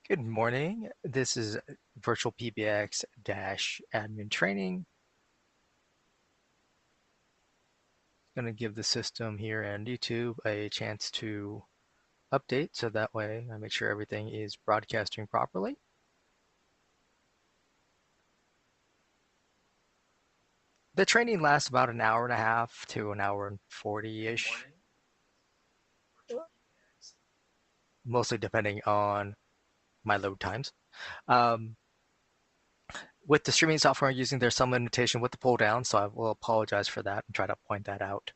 Good morning. This is VirtualPBX-admin training. Going to give the system here and YouTube a chance to update so that way I make sure everything is broadcasting properly. The training lasts about an hour and a half to an hour and 40-ish, mostly depending on my load times. With the streaming software I'm using, there's some limitation with the pull down, so I will apologize for that and try to point that out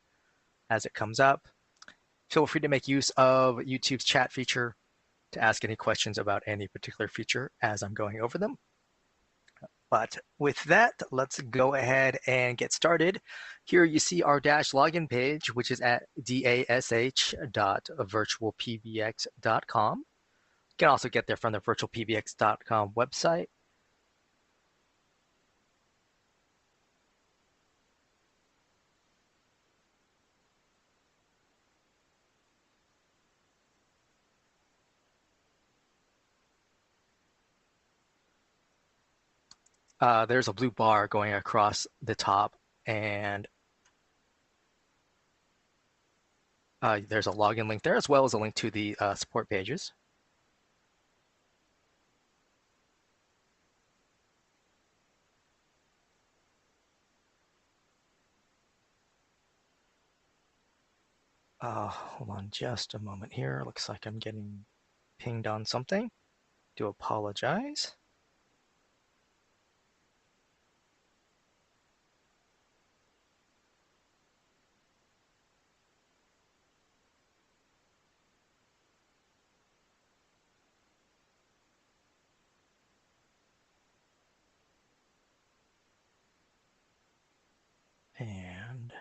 as it comes up. Feel free to make use of YouTube's chat feature to ask any questions about any particular feature as I'm going over them. But with that, let's go ahead and get started. Here you see our dash login page, which is at dash.virtualpbx.com. You can also get there from the virtualpbx.com website. There's a blue bar going across the top, and there's a login link there, as well as a link to the support pages. Hold on just a moment here. Looks like I'm getting pinged on something. Do apologize. And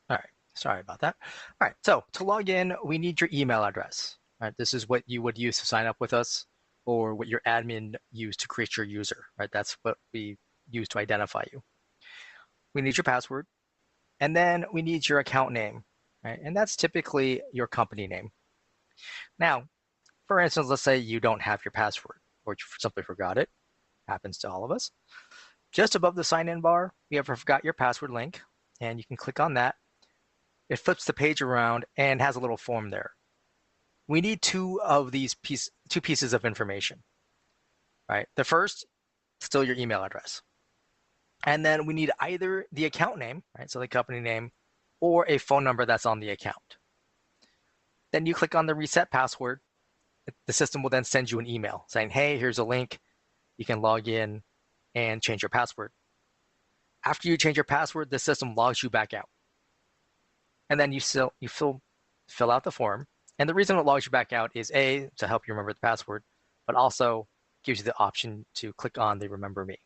all right, sorry about that. All right, so to log in, we need your email address. All right, this is what you would use to sign up with us, or what your admin used to create your user. Right, that's what we use to identify you. We need your password, and then we need your account name. Right, and that's typically your company name. Now, for instance, let's say you don't have your password, or you simply forgot it. Happens to all of us. Just above the sign-in bar, we have a forgot your password link, and you can click on that. It flips the page around and has a little form there. We need two pieces of information, right? The first, still your email address. And then we need either the account name, right? So the company name, or a phone number that's on the account. Then you click on the reset password. The system will then send you an email saying, hey, here's a link. You can log in and change your password. After you change your password, the system logs you back out. And then you fill out the form. And the reason it logs you back out is A, to help you remember the password, but also gives you the option to click on the Remember Me.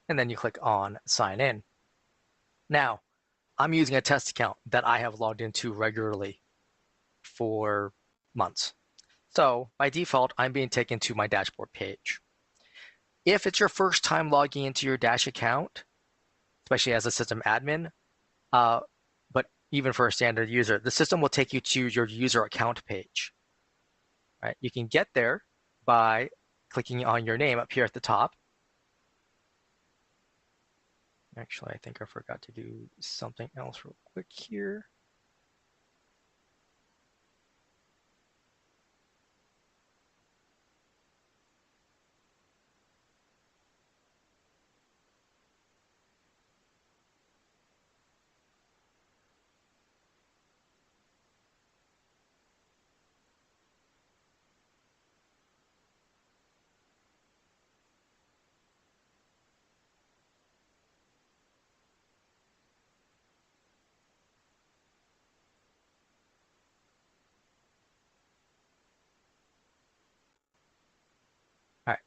And then you click on Sign In. Now, I'm using a test account that I have logged into regularly for months. So by default, I'm being taken to my dashboard page. If it's your first time logging into your Dash account, especially as a system admin, but even for a standard user, the system will take you to your user account page. Right? You can get there by clicking on your name up here at the top. Actually, I think I forgot to do something else real quick here. All right.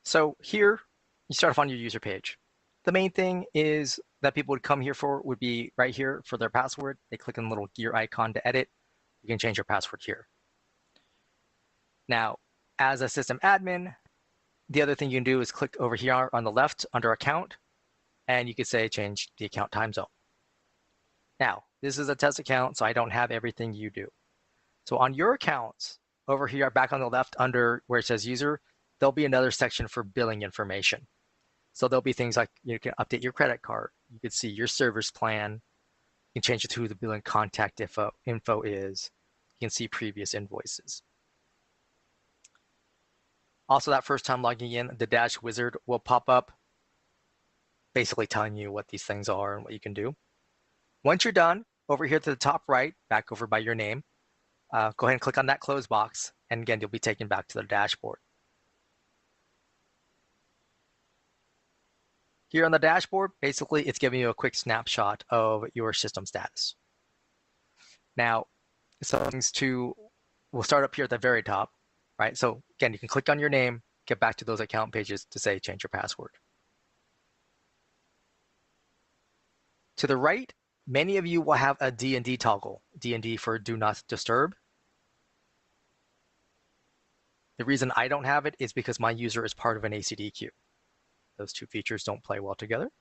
So here you start off on your user page. The main thing is that people would come here for would be right here for their password. They click on the little gear icon to edit. You can change your password here. Now, as a system admin, the other thing you can do is click over here on the left under account, and you could say change the account time zone. Now, this is a test account, so I don't have everything you do. So on your accounts, over here back on the left under where it says user, there'll be another section for billing information. So there'll be things like you can update your credit card. You can see your service plan. You can change it to who the billing contact info is. You can see previous invoices. Also, that first time logging in, the dash wizard will pop up, basically telling you what these things are and what you can do. Once you're done, over here to the top right, back over by your name, go ahead and click on that close box, and again, you'll be taken back to the dashboard. Here on the dashboard, basically, it's giving you a quick snapshot of your system status. Now, we'll start up here at the very top, right? So again, you can click on your name, get back to those account pages to say change your password. To the right, many of you will have a D&D toggle, D&D for do not disturb. The reason I don't have it is because my user is part of an ACD queue. Those two features don't play well together.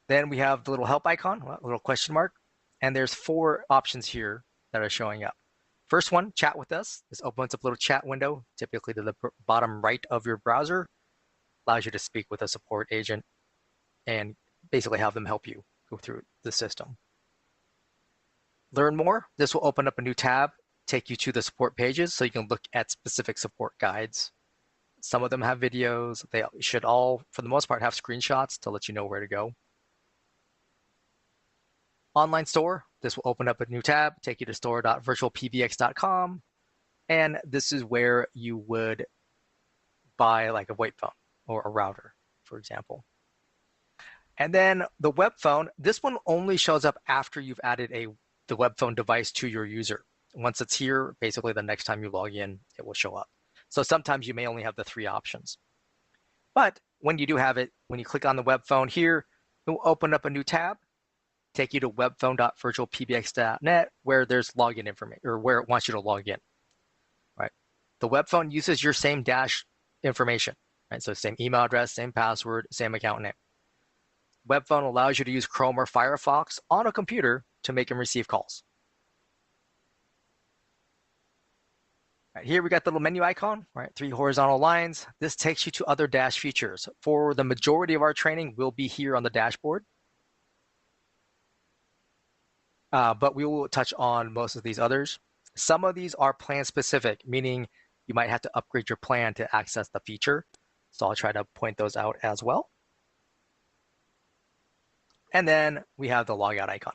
Then we have the little help icon, a little question mark, and there's 4 options here that are showing up. First one, chat with us. This opens up a little chat window, typically to the bottom right of your browser, allows you to speak with a support agent and basically have them help you go through the system. Learn more. This will open up a new tab, take you to the support pages so you can look at specific support guides. Some of them have videos. They should all, for the most part, have screenshots to let you know where to go. Online store. This will open up a new tab, take you to store.virtualpbx.com. And this is where you would buy like a VoIP phone or a router, for example. And then the web phone, this one only shows up after you've added the web phone device to your user. Once it's here, basically the next time you log in, it will show up. So sometimes you may only have the 3 options. But when you do have it, when you click on the web phone here, it will open up a new tab, take you to webphone.virtualpbx.net where there's login information, or where it wants you to log in. Right? The web phone uses your same dash information, right? So same email address, same password, same account name. Web phone allows you to use Chrome or Firefox on a computer to make and receive calls. Right, here we got the little menu icon, right? 3 horizontal lines. This takes you to other dash features. For the majority of our training, we'll be here on the dashboard. But we will touch on most of these others. Some of these are plan specific, meaning you might have to upgrade your plan to access the feature. So I'll try to point those out as well. And then we have the logout icon.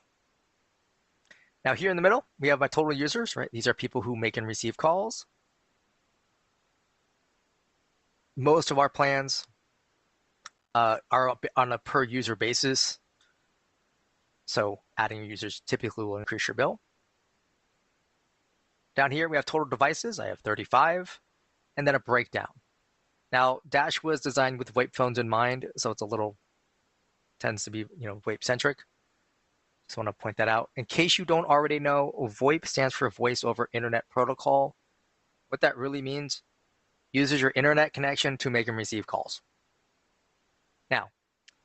Now here in the middle, we have my total users, right? These are people who make and receive calls. Most of our plans are on a per user basis. So adding users typically will increase your bill. Down here, we have total devices. I have 35, and then a breakdown. Now, Dash was designed with VoIP phones in mind, so it's a little, tends to be, VoIP centric. Just want to point that out. In case you don't already know, VoIP stands for Voice over Internet Protocol. What that really means, uses your internet connection to make and receive calls. Now,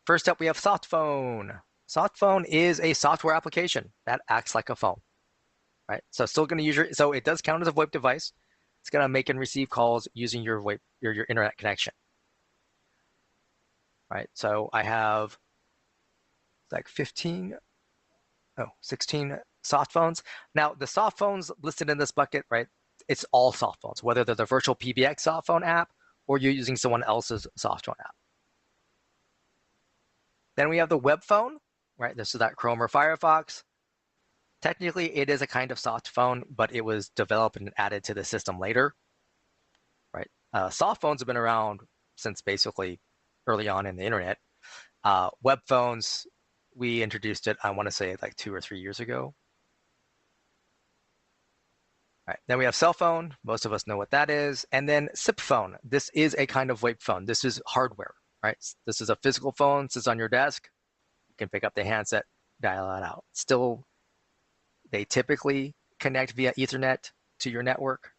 first up, we have Softphone. Softphone is a software application that acts like a phone, right? So still going to use so it does count as a VoIP device. It's going to make and receive calls using your VoIP, your internet connection, right? So I have like 16 soft phones. Now the soft phones listed in this bucket, right? It's all soft phones, whether they're the VirtualPBX soft phone app or you're using someone else's soft phone app. Then we have the web phone, right? This is that Chrome or Firefox. Technically, it is a kind of soft phone, but it was developed and added to the system later, right? Soft phones have been around since basically early on in the internet. Web phones, we introduced it, I want to say like 2 or 3 years ago. All right, then we have cell phone. Most of us know what that is. And then SIP phone. This is a kind of VoIP phone. This is hardware, right? This is a physical phone, sits on your desk. You can pick up the handset, dial it out. Still, they typically connect via Ethernet to your network,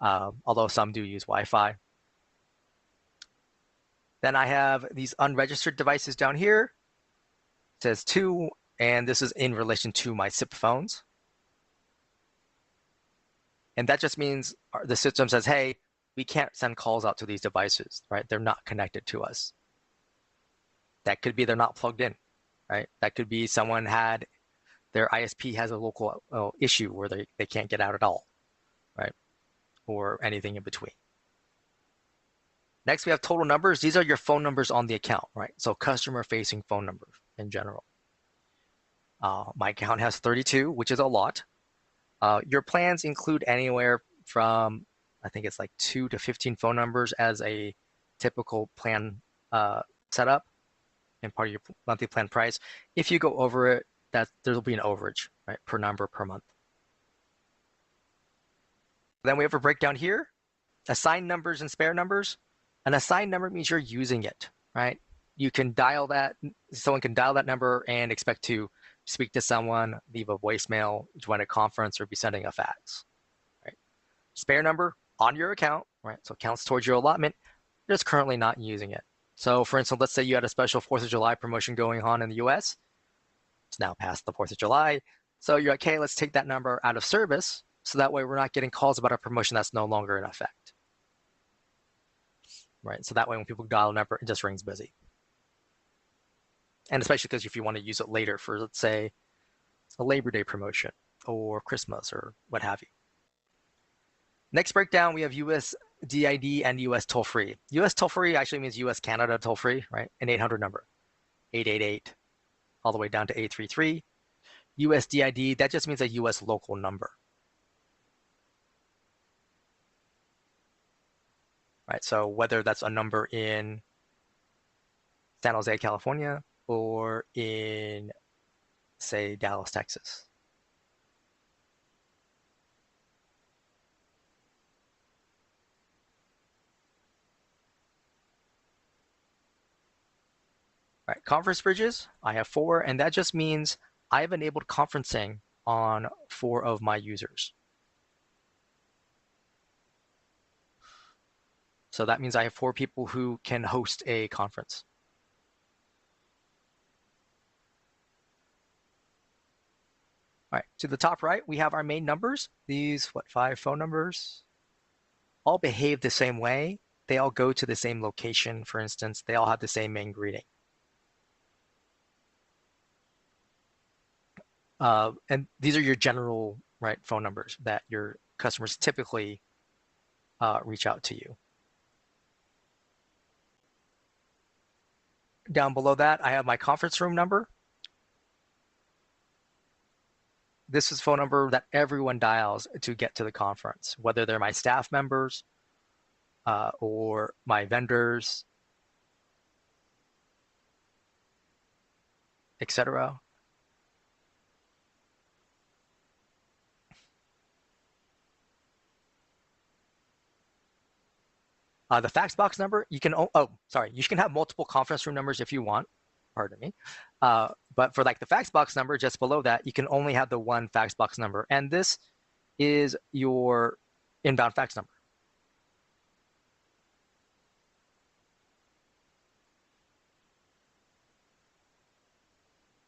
although some do use Wi-Fi. Then I have these unregistered devices down here. It says 2, and this is in relation to my SIP phones. And that just means the system says, hey, we can't send calls out to these devices, right? They're not connected to us. That could be they're not plugged in, right? That could be someone had, their ISP has a local issue where they can't get out at all, right? Or anything in between. Next, we have total numbers. These are your phone numbers on the account, right? So customer-facing phone numbers in general. My account has 32, which is a lot. Your plans include anywhere from, I think it's like 2 to 15 phone numbers as a typical plan setup and part of your monthly plan price. If you go over it, there'll be an overage, right, per number per month. Then we have a breakdown here, assigned numbers and spare numbers. An assigned number means you're using it, right? You can dial that, someone can dial that number and expect to speak to someone, leave a voicemail, join a conference, or be sending a fax, right? Spare number on your account, right? So it counts towards your allotment, you're just currently not using it. So for instance, let's say you had a special 4th of July promotion going on in the US. It's now past the 4th of July. So you're like, hey, let's take that number out of service so that way we're not getting calls about a promotion that's no longer in effect, right? So that way when people dial a number, it just rings busy. And especially because if you want to use it later for, let's say, a Labor Day promotion or Christmas or what have you. Next breakdown, we have US DID and US toll-free. US toll-free actually means US Canada toll-free, right? An 800 number, 888, all the way down to 833. US DID, that just means a US local number. Right, so whether that's a number in San Jose, California, or in, say, Dallas, Texas. All right, conference bridges, I have 4, and that just means I've enabled conferencing on 4 of my users. So that means I have 4 people who can host a conference. All right, to the top right, we have our main numbers. These, 5 phone numbers, all behave the same way. They all go to the same location, for instance. They all have the same main greeting. And these are your general, right, phone numbers that your customers typically reach out to you. Down below that, I have my conference room number. This is phone number that everyone dials to get to the conference, whether they're my staff members or my vendors, etc. The fax box number, you can, you can have multiple conference room numbers if you want, pardon me. But for like the fax box number just below that, you can only have the one fax box number. And this is your inbound fax number.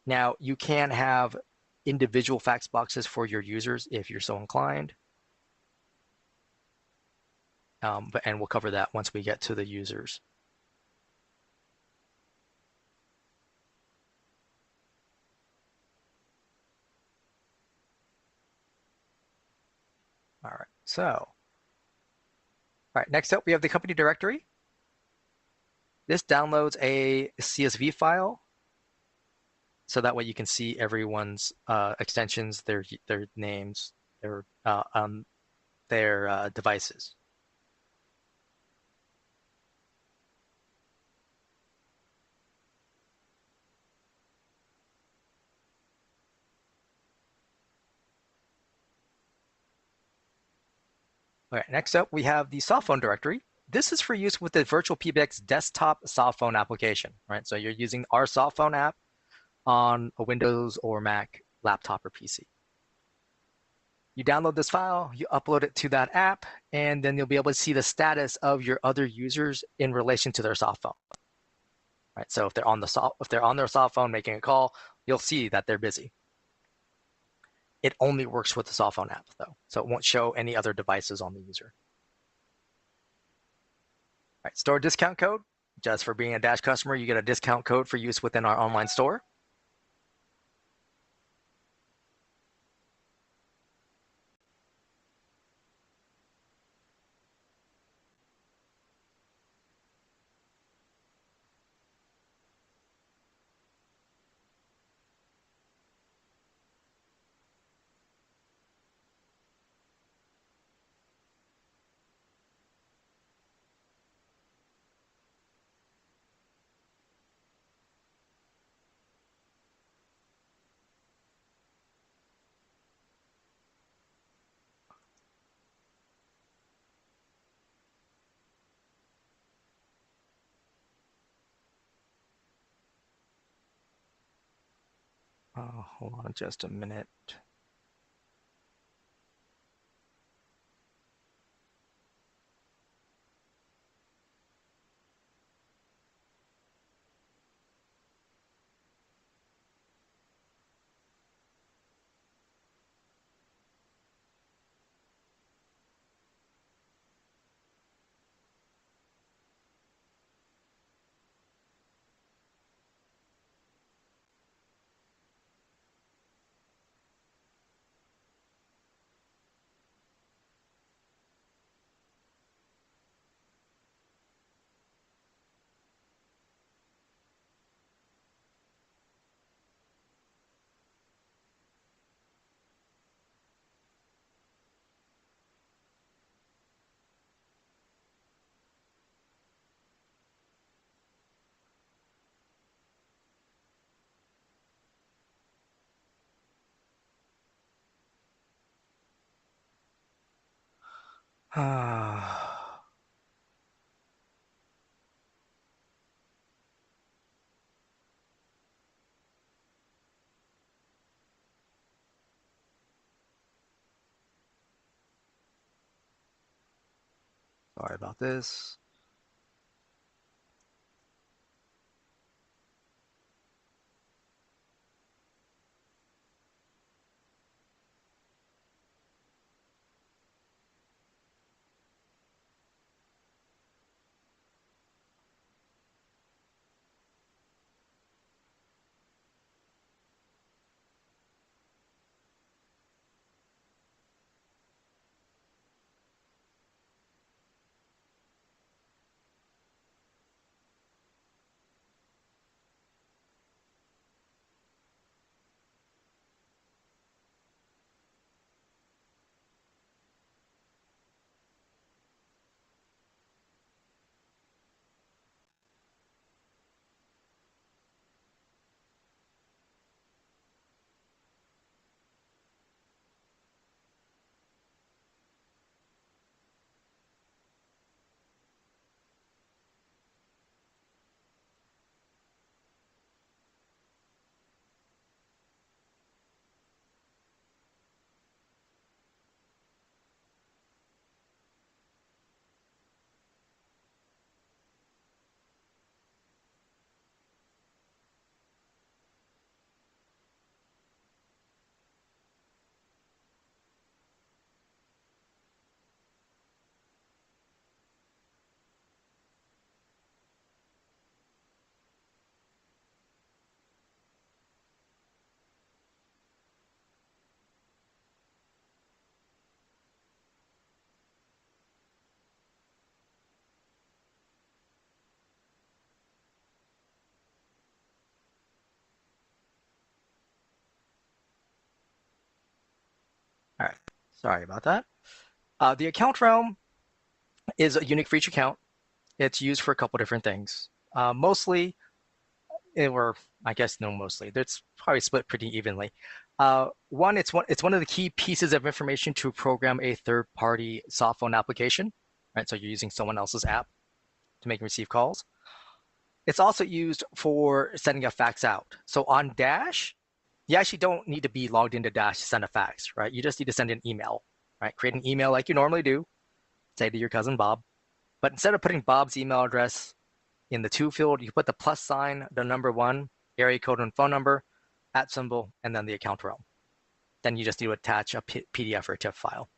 Now, you can have individual fax boxes for your users if you're so inclined. And we'll cover that once we get to the users. All right, so, all right, next up we have the company directory. This downloads a CSV file, so that way you can see everyone's extensions, their names, their devices. All right, next up, we have the cell phone directory. This is for use with the VirtualPBX desktop cell phone application, right? So you're using our cell phone app on a Windows or Mac laptop or PC. You download this file, you upload it to that app, and then you'll be able to see the status of your other users in relation to their cell phone. Right? So if they're on their cell phone making a call, you'll see that they're busy. It only works with the cell phone app though, so it won't show any other devices on the user. All right, store discount code. Just for being a Dash customer, you get a discount code for use within our online store. Hold on just a minute. Sorry about this. All right, sorry about that. The account realm is a unique for each account. It's used for a couple different things. Mostly, or I guess no, mostly. It's probably split pretty evenly. One, it's one of the key pieces of information to program a third-party soft phone application, right? So you're using someone else's app to make and receive calls. It's also used for sending a fax out. So on Dash, you actually don't need to be logged into Dash to send a fax, right? You just need to send an email, right? Create an email like you normally do, say to your cousin Bob. But instead of putting Bob's email address in the to field, you put the plus sign, the number 1, area code and phone number, @ symbol, and then the account row. Then you just need to attach a PDF or a TIFF file.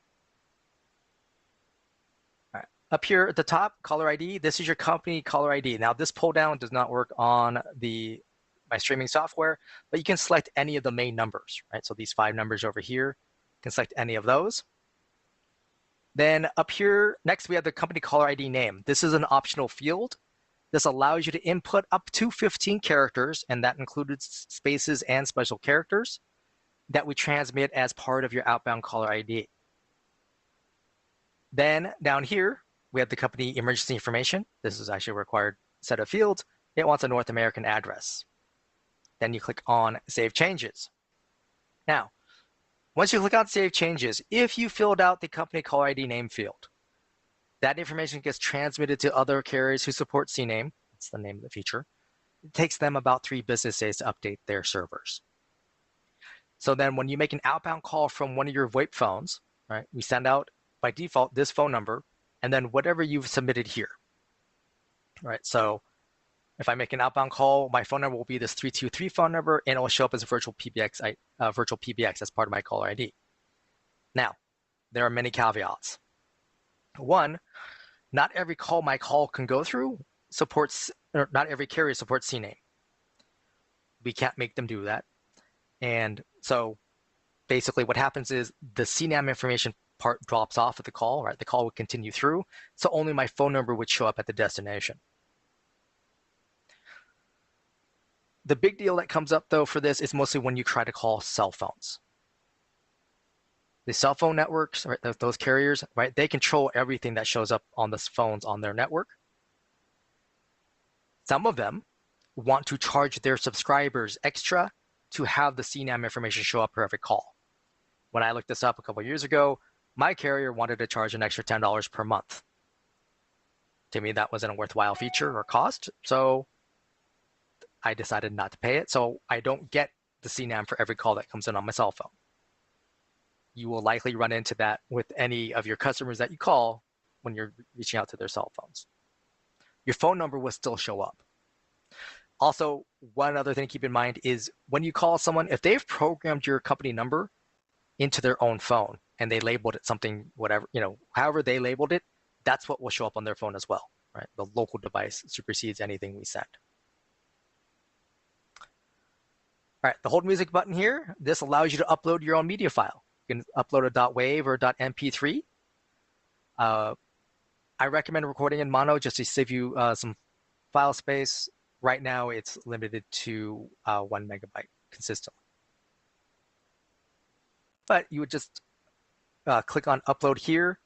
All right. Up here at the top, caller ID, this is your company caller ID. Now this pull down does not work on my streaming software, but you can select any of the main numbers, right? So these 5 numbers over here, you can select any of those. Then up here, next we have the company caller ID name. This is an optional field. This allows you to input up to 15 characters, and that includes spaces and special characters that we transmit as part of your outbound caller ID. Then down here, we have the company emergency information. This is actually a required set of fields. It wants a North American address. Then you click on Save Changes. Now, once you click on Save Changes, if you filled out the company caller ID name field, that information gets transmitted to other carriers who support CNAME. That's the name of the feature. It takes them about 3 business days to update their servers. So then when you make an outbound call from one of your VoIP phones, right, we send out by default this phone number and then whatever you've submitted here. Right, so if I make an outbound call, my phone number will be this 323 phone number, and it will show up as a VirtualPBX as part of my caller ID. Now, there are many caveats. One, not every call my call can go through supports, or not every carrier supports CNAME. We can't make them do that. And so basically what happens is the CNAME information part drops off of the call, right? The call would continue through, so only my phone number would show up at the destination. The big deal that comes up though for this is mostly when you try to call cell phones. The cell phone networks, right, those carriers, right, they control everything that shows up on the phones on their network. Some of them want to charge their subscribers extra to have the CNAME information show up for every call. When I looked this up a couple of years ago, my carrier wanted to charge an extra $10 per month. To me, that wasn't a worthwhile feature or cost, so I decided not to pay it. So I don't get the CNAME for every call that comes in on my cell phone. You will likely run into that with any of your customers that you call when you're reaching out to their cell phones. Your phone number will still show up. Also, one other thing to keep in mind is when you call someone, if they've programmed your company number into their own phone and they labeled it something, whatever, however they labeled it, that's what will show up on their phone as well, right? The local device supersedes anything we send. All right, the hold music button here, this allows you to upload your own media file. You can upload a .wav or a .mp3. I recommend recording in mono just to save you some file space. Right now, it's limited to 1 megabyte consistently. But you would just click on upload here,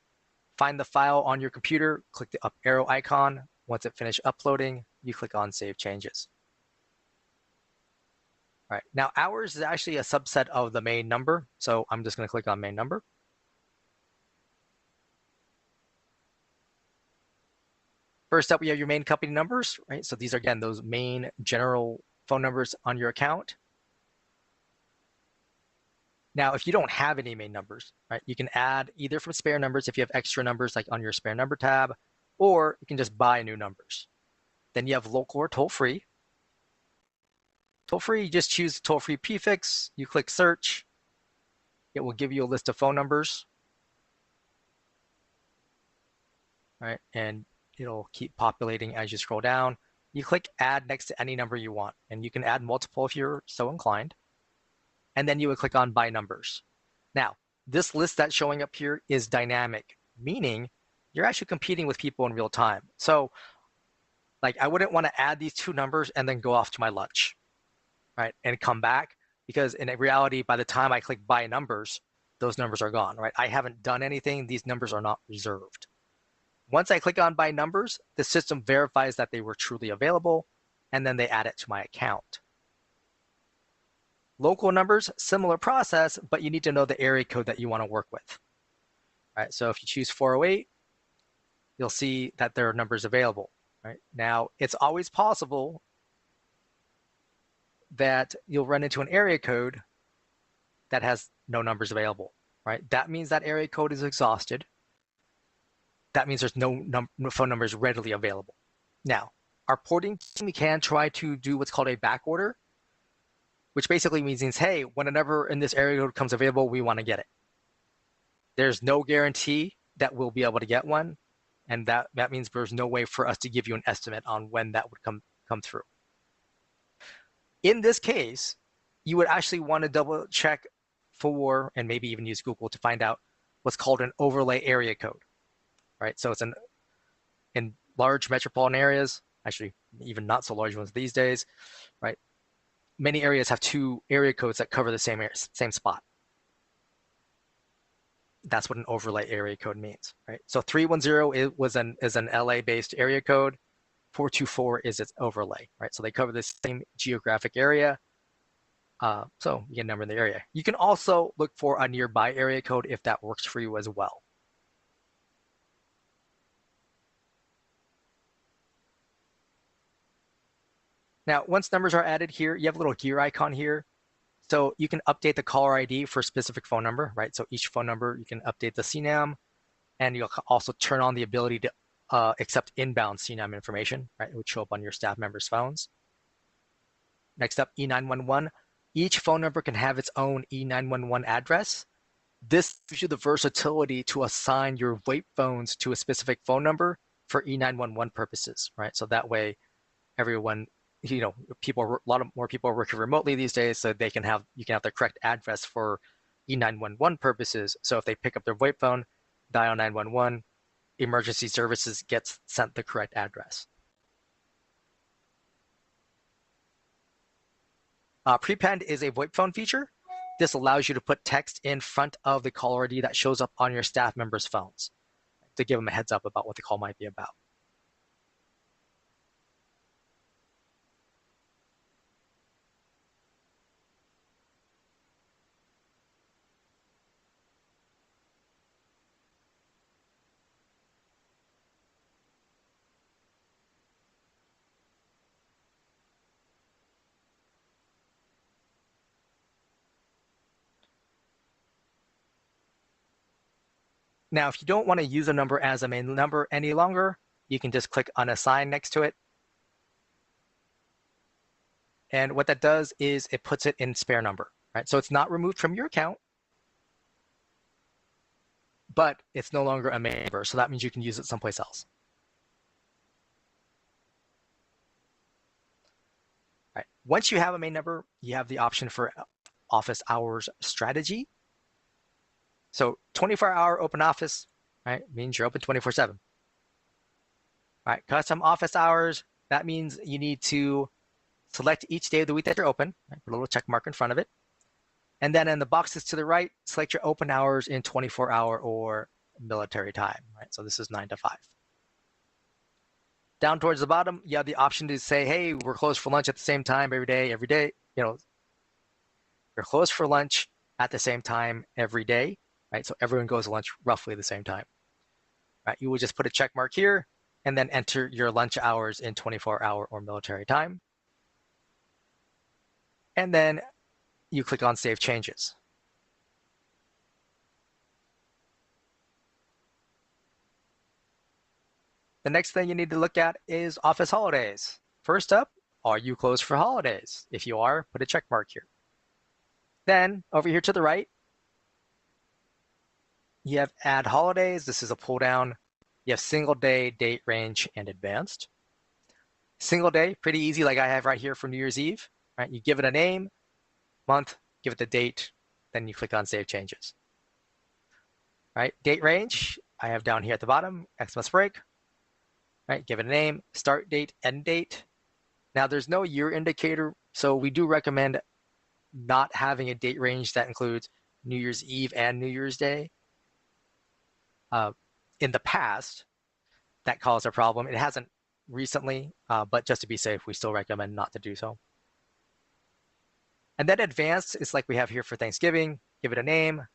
find the file on your computer, click the up arrow icon. Once it finishes uploading, you click on Save Changes. All right, now hours is actually a subset of the main number, so I'm just going to click on main number. First up, we have your main company numbers, right? So these are, again, those main general phone numbers on your account. Now, if you don't have any main numbers, right, you can add either from spare numbers if you have extra numbers like on your spare number tab, or you can just buy new numbers. Then you have local or toll-free. Toll-free, you just choose toll-free prefix, you click search. It will give you a list of phone numbers, right? And it'll keep populating as you scroll down. You click add next to any number you want, and you can add multiple if you're so inclined. And then you would click on by numbers. Now, this list that's showing up here is dynamic, meaning you're actually competing with people in real time. So like I wouldn't want to add these 2 numbers and then go off to my lunch, right? And come back, because in reality, by the time I click by numbers, those numbers are gone, right? I haven't done anything. These numbers are not reserved. Once I click on by numbers, the system verifies that they were truly available, and then they add it to my account. Local numbers, similar process, but you need to know the area code that you want to work with. Right? So if you choose 408, you'll see that there are numbers available. Right? Now, it's always possible that you'll run into an area code that has no numbers available. Right? That means that area code is exhausted. That means there's no phone numbers readily available. Now, our porting team can try to do what's called a back order, which basically means, hey, when a number in this area code comes available, we want to get it. There's no guarantee that we'll be able to get one, and that means there's no way for us to give you an estimate on when that would come through. In this case, you would actually want to double check for, and maybe even use Google to find out what's called an overlay area code, right? So it's in large metropolitan areas, actually even not so large ones these days, right? Many areas have two area codes that cover the same spot. That's what an overlay area code means, right? So 310 is an LA-based area code. 424 is its overlay, right? So they cover the same geographic area. So you get a number in the area. You can also look for a nearby area code if that works for you as well. Now, once numbers are added here, you have a little gear icon here. So you can update the caller ID for a specific phone number, right? So each phone number, you can update the CNAM, and you'll also turn on the ability to accept inbound CNAM information, right? It would show up on your staff members' phones. Next up, E911. Each phone number can have its own E911 address. This gives you the versatility to assign your VoIP phones to a specific phone number for E911 purposes, right? So that way, everyone, a lot more people are working remotely these days, so you can have the correct address for E911 purposes. So if they pick up their VoIP phone, dial 911, emergency services gets sent the correct address. Prepend is a VoIP phone feature. This allows you to put text in front of the caller ID that shows up on your staff members' phones to give them a heads up about what the call might be about. Now, if you don't want to use a number as a main number any longer, you can just click unassign next to it. And what that does is it puts it in spare number, right? So it's not removed from your account, but it's no longer a main number. So that means you can use it someplace else. Right. Once you have a main number, you have the option for office hours strategy. So 24-hour open office, right, means you're open 24/7. Right, custom office hours, that means you need to select each day of the week that you're open, right, put a little check mark in front of it. And then in the boxes to the right, select your open hours in 24-hour or military time, right? So this is 9 to 5. Down towards the bottom, you have the option to say, hey, we're closed for lunch at the same time every day. You're closed for lunch at the same time every day, right? So everyone goes to lunch roughly the same time, right? You would just put a check mark here and then enter your lunch hours in 24-hour or military time. And then you click on Save Changes. The next thing you need to look at is office holidays. First up, are you closed for holidays? If you are, put a check mark here. Then over here to the right, you have Add Holidays. This is a pull down. You have single day, date range, and advanced. Single day, pretty easy, like I have right here for New Year's Eve. Right? You give it a name, month, give it the date, then you click on Save Changes. Right? Date range, I have down here at the bottom, Xmas break. Right? Give it a name, start date, end date. Now there's no year indicator, so we do recommend not having a date range that includes New Year's Eve and New Year's Day. In the past, that caused a problem. It hasn't recently, but just to be safe, we still recommend not to do so. And then advanced is like we have here for Thanksgiving. Give it a name.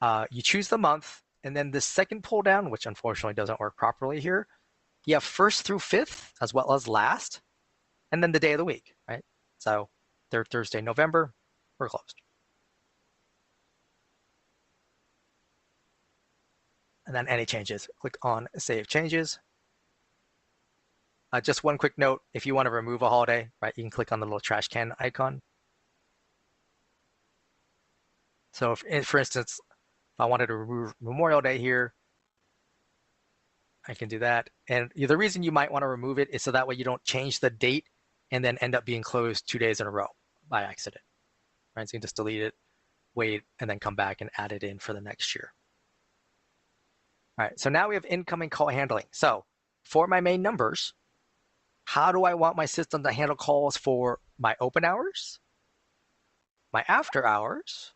You choose the month, and then the second pull down, which unfortunately doesn't work properly here, you have first through fifth as well as last, and then the day of the week, right? So third Thursday, November, we're closed. And then any changes, click on Save Changes. Just one quick note, if you want to remove a holiday, right, you can click on the little trash can icon. So if, for instance, if I wanted to remove Memorial Day here, I can do that. And the reason you might want to remove it is so that way you don't change the date and then end up being closed 2 days in a row by accident, right? So you can just delete it, wait, and then come back and add it in for the next year. All right, so now we have incoming call handling. So for my main numbers, how do I want my system to handle calls for my open hours, my after hours,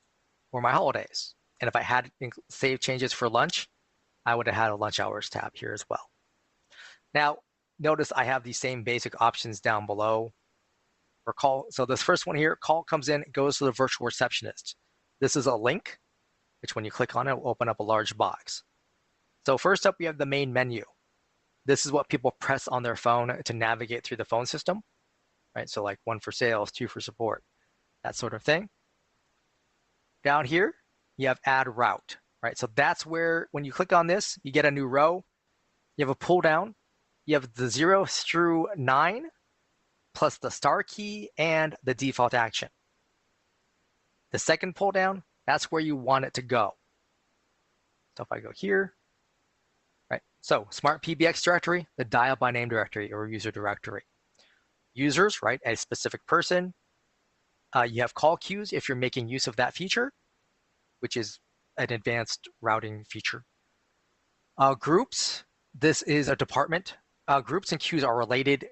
or my holidays? And if I had saved changes for lunch, I would have had a lunch hours tab here as well. Now, notice I have the same basic options down below for call. So this first one here, call comes in, goes to the virtual receptionist. This is a link, which when you click on it, will open up a large box. So first up, we have the main menu. This is what people press on their phone to navigate through the phone system, right? So like 1 for sales, 2 for support, that sort of thing. Down here, you have add route, right? So that's where, when you click on this, you get a new row. You have a pull down. You have the 0 through 9, plus the star key and the default action. The second pull down, that's where you want it to go. So if I go here, right? So Smart PBX directory, the dial by name directory or user directory. Users, right? A specific person. You have call queues if you're making use of that feature, which is an advanced routing feature. Groups, this is a department. Groups and queues are related.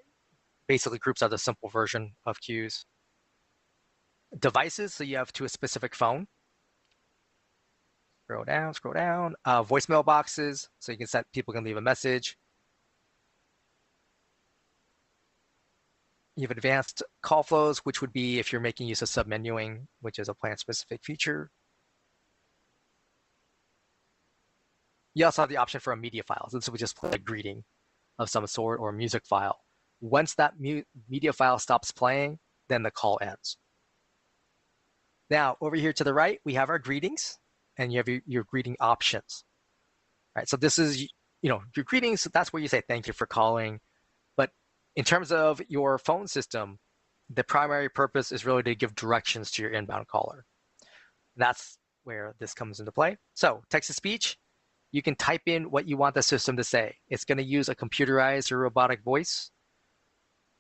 Basically, groups are the simple version of queues. Devices, so you have to a specific phone. Scroll down, scroll down. Voicemail boxes, so you can set, people can leave a message. You have advanced call flows, which would be if you're making use of submenuing, which is a plan-specific feature. You also have the option for a media file. So this would just play a greeting of some sort or a music file. Once that media file stops playing, then the call ends. Now, over here to the right, we have our greetings, and you have your greeting options. Right, so this is, your greetings, that's where you say thank you for calling. But in terms of your phone system, the primary purpose is really to give directions to your inbound caller. That's where this comes into play. So text-to-speech, you can type in what you want the system to say. It's going to use a computerized or robotic voice.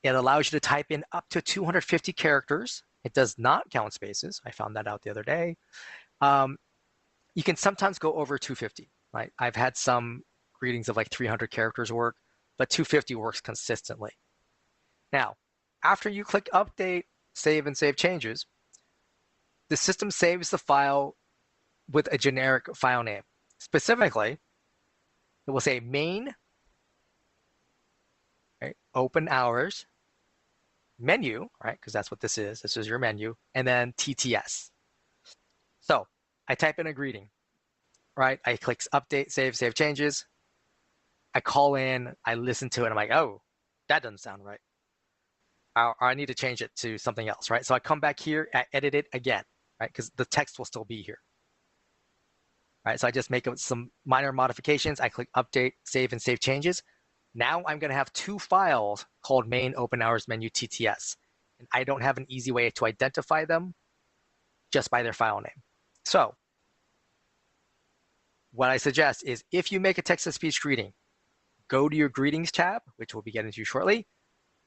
It allows you to type in up to 250 characters. It does not count spaces. I found that out the other day. You can sometimes go over 250. Right? I've had some greetings of like 300 characters work, but 250 works consistently. Now, after you click Update, Save, and Save Changes, the system saves the file with a generic file name. Specifically, it will say main, right, open hours, menu, right, because that's what this is. This is your menu, and then TTS. So I type in a greeting, right? I click Update, Save Changes. I call in, I listen to it, and I'm like, oh, that doesn't sound right. Or I need to change it to something else, right? So I come back here, I edit it again, right? Because the text will still be here. Right, so I just make some minor modifications. I click Update, Save, and Save Changes. Now I'm going to have 2 files called main open hours menu TTS. And I don't have an easy way to identify them just by their file name. So what I suggest is if you make a text-to-speech greeting, go to your greetings tab, which we'll be getting to shortly,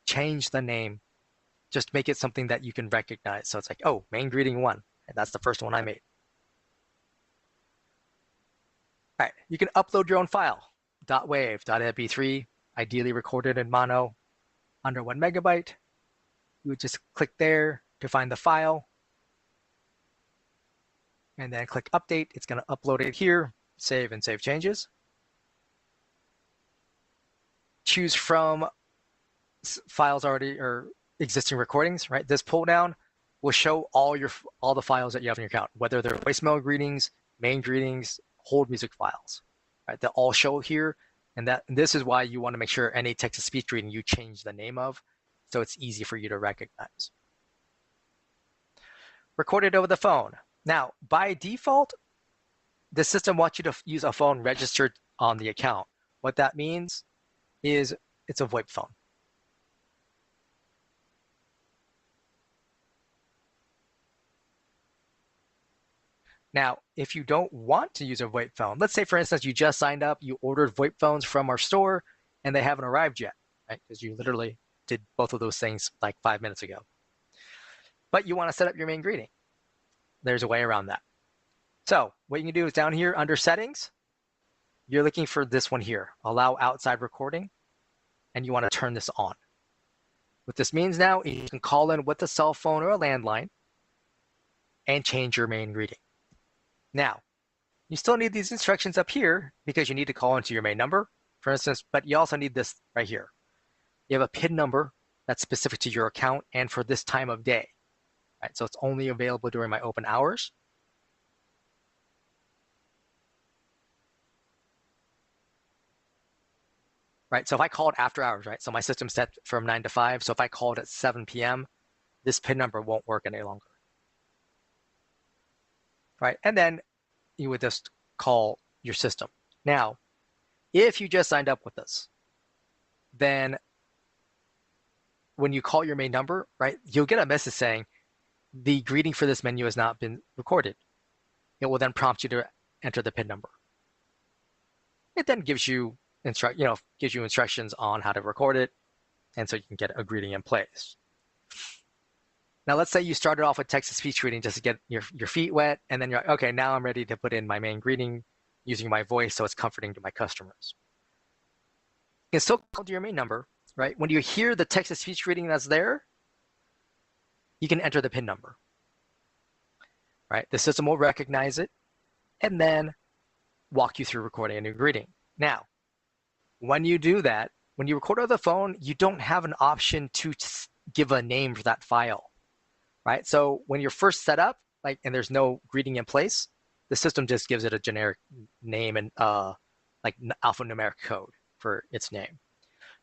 change the name. Just make it something that you can recognize. So it's like, oh, main greeting 1. And that's the first one I made. All right, you can upload your own file, .wav, .mp3, ideally recorded in mono, under 1 megabyte. You would just click there to find the file, and then click Update. It's going to upload it here, save and save changes. choose from files already or existing recordings, right? This pull down will show all the files that you have in your account, whether they're voicemail greetings, main greetings, hold music files, right? They'll all show here, and this is why you want to make sure any text-to-speech greeting you change the name of, so it's easy for you to recognize. Recorded over the phone. Now, by default, the system wants you to use a phone registered on the account. What that means is it's a VoIP phone. Now, if you don't want to use a VoIP phone, let's say, for instance, you just signed up, you ordered VoIP phones from our store, and they haven't arrived yet, right? Because you literally did both of those things like 5 minutes ago. But you want to set up your main greeting. There's a way around that. So what you can do is down here under settings, you're looking for this one here, allow outside recording, and you want to turn this on. What this means now is you can call in with a cell phone or a landline and change your main greeting. Now, you still need these instructions up here because you need to call into your main number, for instance, but you also need this right here. You have a PIN number that's specific to your account and for this time of day, right? So it's only available during my open hours. Right, so if I called after hours, right? So my system's set from 9 to 5. So if I called at 7 p.m., this PIN number won't work any longer. Right, and then you would just call your system. Now, if you just signed up with us, then when you call your main number, right, you'll get a message saying the greeting for this menu has not been recorded. It will then prompt you to enter the PIN number. It then gives you instructions on how to record it, and so you can get a greeting in place. Now, let's say you started off with text-to-speech greeting just to get your feet wet, and then you're like, okay, now I'm ready to put in my main greeting using my voice so it's comforting to my customers. You can still call to your main number, right? When you hear the text-to-speech greeting that's there, you can enter the PIN number, right? The system will recognize it and then walk you through recording a new greeting. Now, when you do that, when you record over the phone, you don't have an option to give a name for that file, right? So when you're first set up, and there's no greeting in place, the system just gives it a generic name and like alphanumeric code for its name,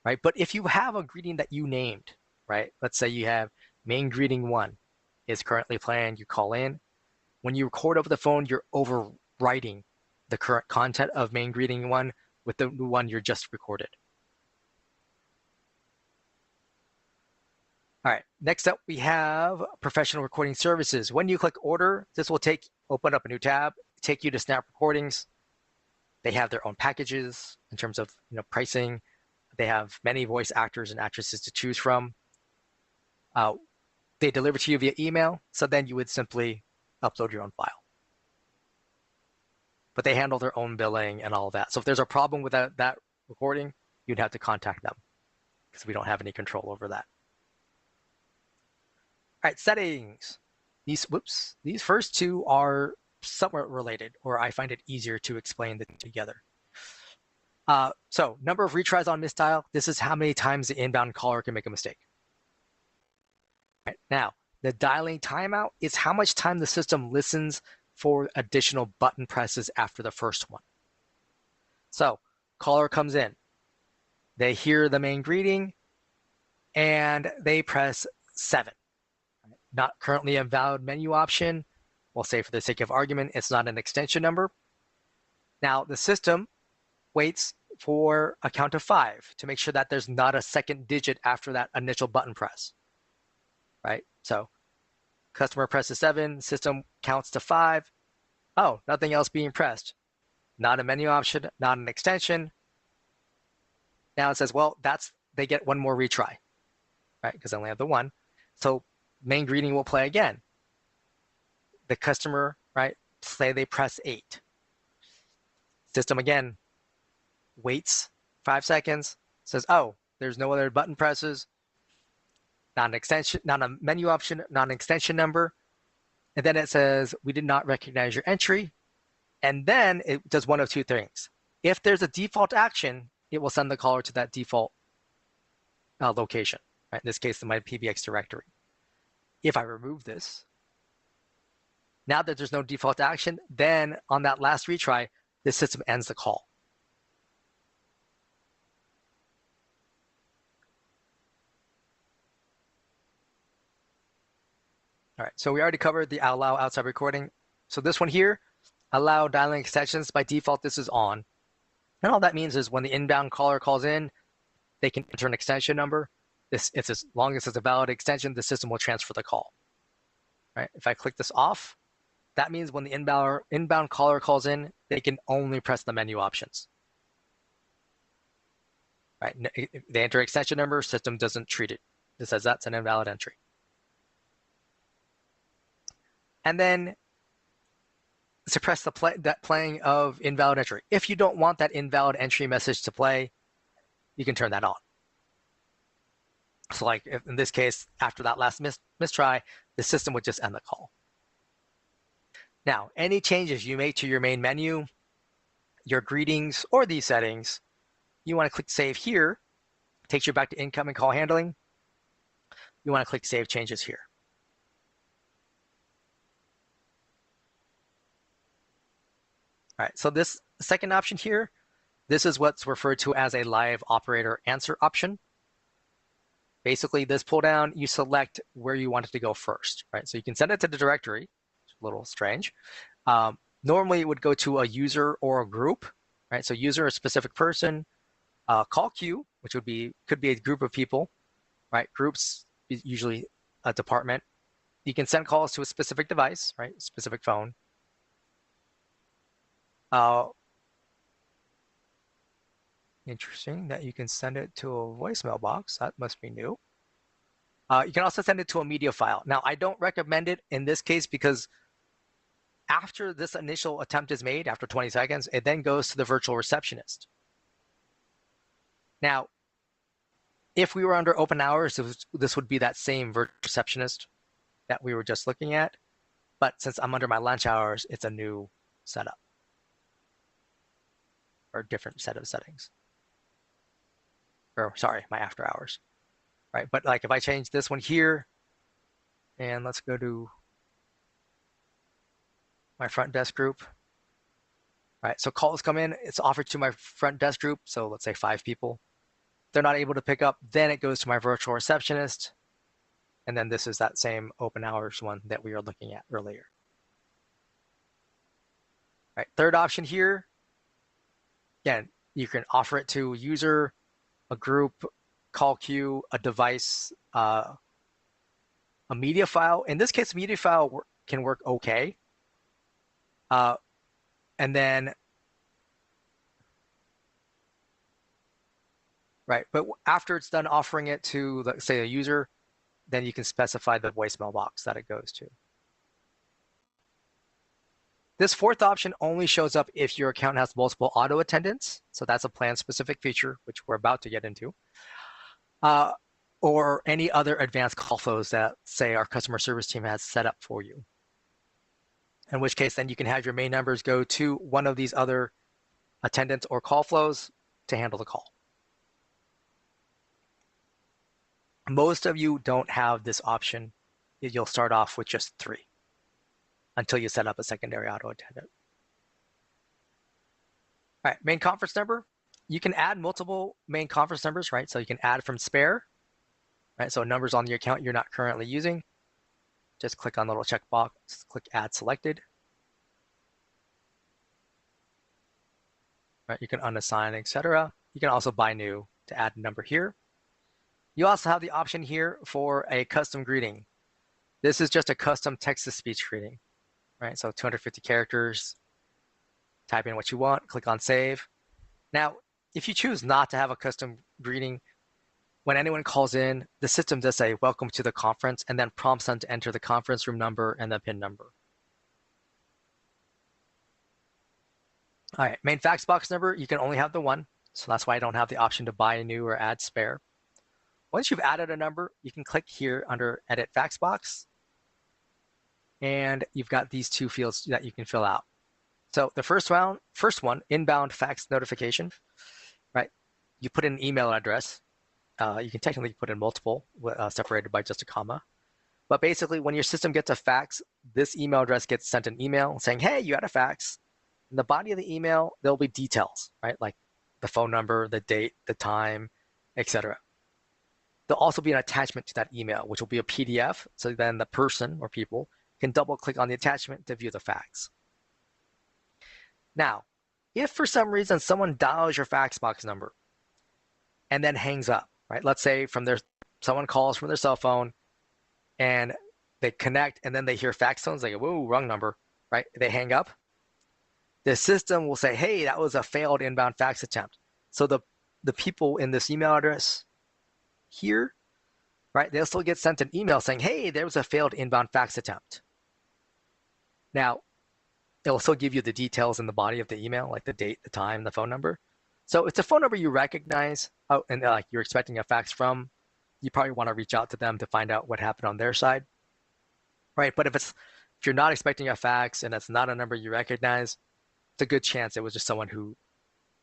right? But if you have a greeting that you named, right? Let's say you have main greeting 1 is currently planned, you call in. When you record over the phone, you're overwriting the current content of main greeting 1 with the one you just recorded. All right, next up we have professional recording services. When you click order, this will open up a new tab, take you to Snap Recordings. They have their own packages in terms of pricing. They have many voice actors and actresses to choose from. They deliver to you via email, so then you would simply upload your own file. But they handle their own billing and all of that. So if there's a problem with that recording, you'd have to contact them because we don't have any control over that. All right, settings. These first two are somewhat related, or I find it easier to explain them together. So number of retries on misdial, this is how many times the inbound caller can make a mistake. Right, now, the dialing timeout is how much time the system listens for additional button presses after the first one. So caller comes in, they hear the main greeting, and they press 7. Not currently a valid menu option. We'll say for the sake of argument, it's not an extension number. Now the system waits for a count of 5 to make sure that there's not a second digit after that initial button press, right? So customer presses 7, system counts to 5. Oh, nothing else being pressed. Not a menu option, not an extension. Now it says, well, they get one more retry, right? Because I only have the one. So main greeting will play again. The customer, right, say they press 8. System again waits 5 seconds, says, oh, there's no other button presses, not an extension, not a menu option, not an extension number. And then it says, we did not recognize your entry. And then it does one of two things. If there's a default action, it will send the caller to that default location. Right? In this case, in my PBX directory. If I remove this, now that there's no default action, then on that last retry, the system ends the call. All right, so we already covered the allow outside recording. So this one here, allow dialing extensions. By default, this is on. And all that means is when the inbound caller calls in, they can enter an extension number. It's as long as it's a valid extension, the system will transfer the call. Right? If I click this off, that means when the inbound caller calls in, they can only press the menu options. Right? If they enter extension number, system doesn't treat it. It says that's an invalid entry. And then suppress that playing of invalid entry. If you don't want that invalid entry message to play, you can turn that on. So like in this case, after that last mistry, the system would just end the call. Now, any changes you make to your main menu, your greetings, or these settings, you want to click Save here. It takes you back to incoming call handling. You want to click Save Changes here. All right, so this second option here, this is what's referred to as a live operator answer option. Basically, this pull down, you select where you want it to go first, right? So you can send it to the directory. It's a little strange. Normally, it would go to a user or a group, right? So user, a specific person. Call queue, which could be a group of people, right? Groups is usually a department. You can send calls to a specific device, right? Specific phone. Interesting that you can send it to a voicemail box. That must be new. You can also send it to a media file. Now, I don't recommend it in this case because after this initial attempt is made, after 20 seconds, it then goes to the virtual receptionist. Now, if we were under open hours, this would be that same virtual receptionist that we were just looking at. But since I'm under my lunch hours, it's a new setup or different set of settings. Or sorry, my after hours, right? But like if I change this one here, and let's go to my front desk group, right? So calls come in, it's offered to my front desk group. So let's say 5 people. They're not able to pick up, then it goes to my virtual receptionist. And then this is that same open hours one that we were looking at earlier. Right, third option here, again, you can offer it to a user, a group, call queue, a device, a media file. In this case, media file can work okay. And then, right, but after it's done offering it to, let's say, a user, then you can specify the voicemail box that it goes to. This fourth option only shows up if your account has multiple auto attendants. So that's a plan-specific feature, which we're about to get into. Or any other advanced call flows that, say, our customer service team has set up for you. In which case, then you can have your main numbers go to one of these other attendants or call flows to handle the call. Most of you don't have this option. You'll start off with just 3 until you set up a secondary auto attendant. All right, main conference number. You can add multiple main conference numbers, right? So you can add from spare, right? So numbers on your account you're not currently using. Just click on the little checkbox, click add selected. Right, you can unassign, etc. You can also buy new to add a number here. You also have the option here for a custom greeting. This is just a custom text-to-speech greeting, right? So 250 characters, type in what you want, click on save. Now, if you choose not to have a custom greeting, when anyone calls in, the system does say, welcome to the conference, and then prompts them to enter the conference room number and the PIN number. All right, main fax box number, you can only have the one. So that's why I don't have the option to buy a new or add spare. Once you've added a number, you can click here under edit fax box. And you've got these 2 fields that you can fill out. So the first one, inbound fax notification, right? You put in an email address. You can technically put in multiple separated by just a comma. But basically, when your system gets a fax, this email address gets sent an email saying, hey, you had a fax. In the body of the email, there'll be details, right? Like the phone number, the date, the time, etc. There'll also be an attachment to that email, which will be a PDF. So then the person or people can double click on the attachment to view the fax. Now, if for some reason someone dials your fax box number and then hangs up, right? Let's say someone calls from their cell phone and they connect and then they hear fax tones, they go, whoa, wrong number, right? They hang up. The system will say, hey, that was a failed inbound fax attempt. So the people in this email address here, right, they'll still get sent an email saying, hey, there was a failed inbound fax attempt. Now, it'll still give you the details in the body of the email, like the date, the time, the phone number. So it's a phone number you recognize, and you're expecting a fax from. You probably want to reach out to them to find out what happened on their side, right? But if you're not expecting a fax and it's not a number you recognize, it's a good chance it was just someone who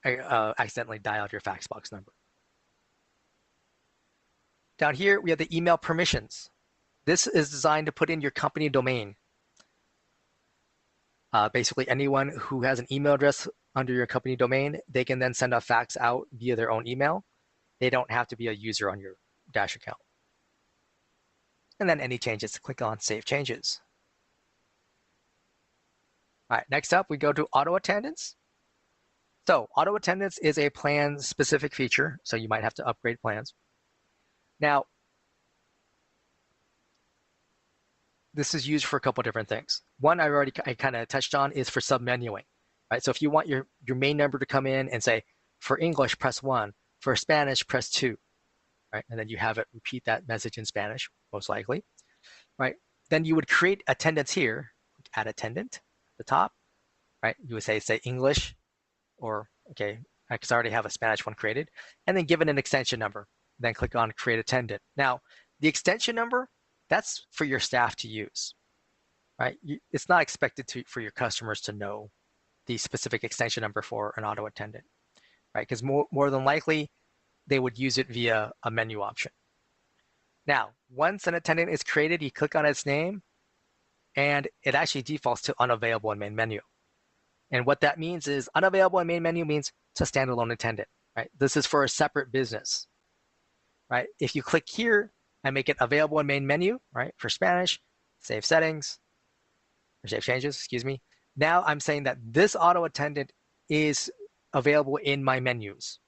accidentally dialed your fax box number. Down here, we have the email permissions. This is designed to put in your company domain. Basically, anyone who has an email address under your company domain, they can then send a fax out via their own email. They don't have to be a user on your Dash account. And then any changes, click on Save Changes. All right, next up, we go to auto attendance. So auto attendance is a plan-specific feature, so you might have to upgrade plans. Now, this is used for a couple different things. One I kind of touched on is for submenuing, right? So if you want your main number to come in and say, for English, press 1, for Spanish, press 2, right? And then you have it repeat that message in Spanish, most likely, right? Then you would create attendance here, add attendant at the top, right? You would say English, or, okay, because I already have a Spanish one created, and then give it an extension number. Then click on Create Attendant. Now, the extension number, that's for your staff to use, right? It's not expected for your customers to know the specific extension number for an auto attendant, right? Because more than likely, they would use it via a menu option. Now, once an attendant is created, you click on its name, and it actually defaults to unavailable in main menu. And what that means is unavailable in main menu means it's a standalone attendant, right? This is for a separate business, right? If you click here and make it available in main menu, right, for Spanish, save settings, or save changes, excuse me. Now I'm saying that this auto attendant is available in my menus,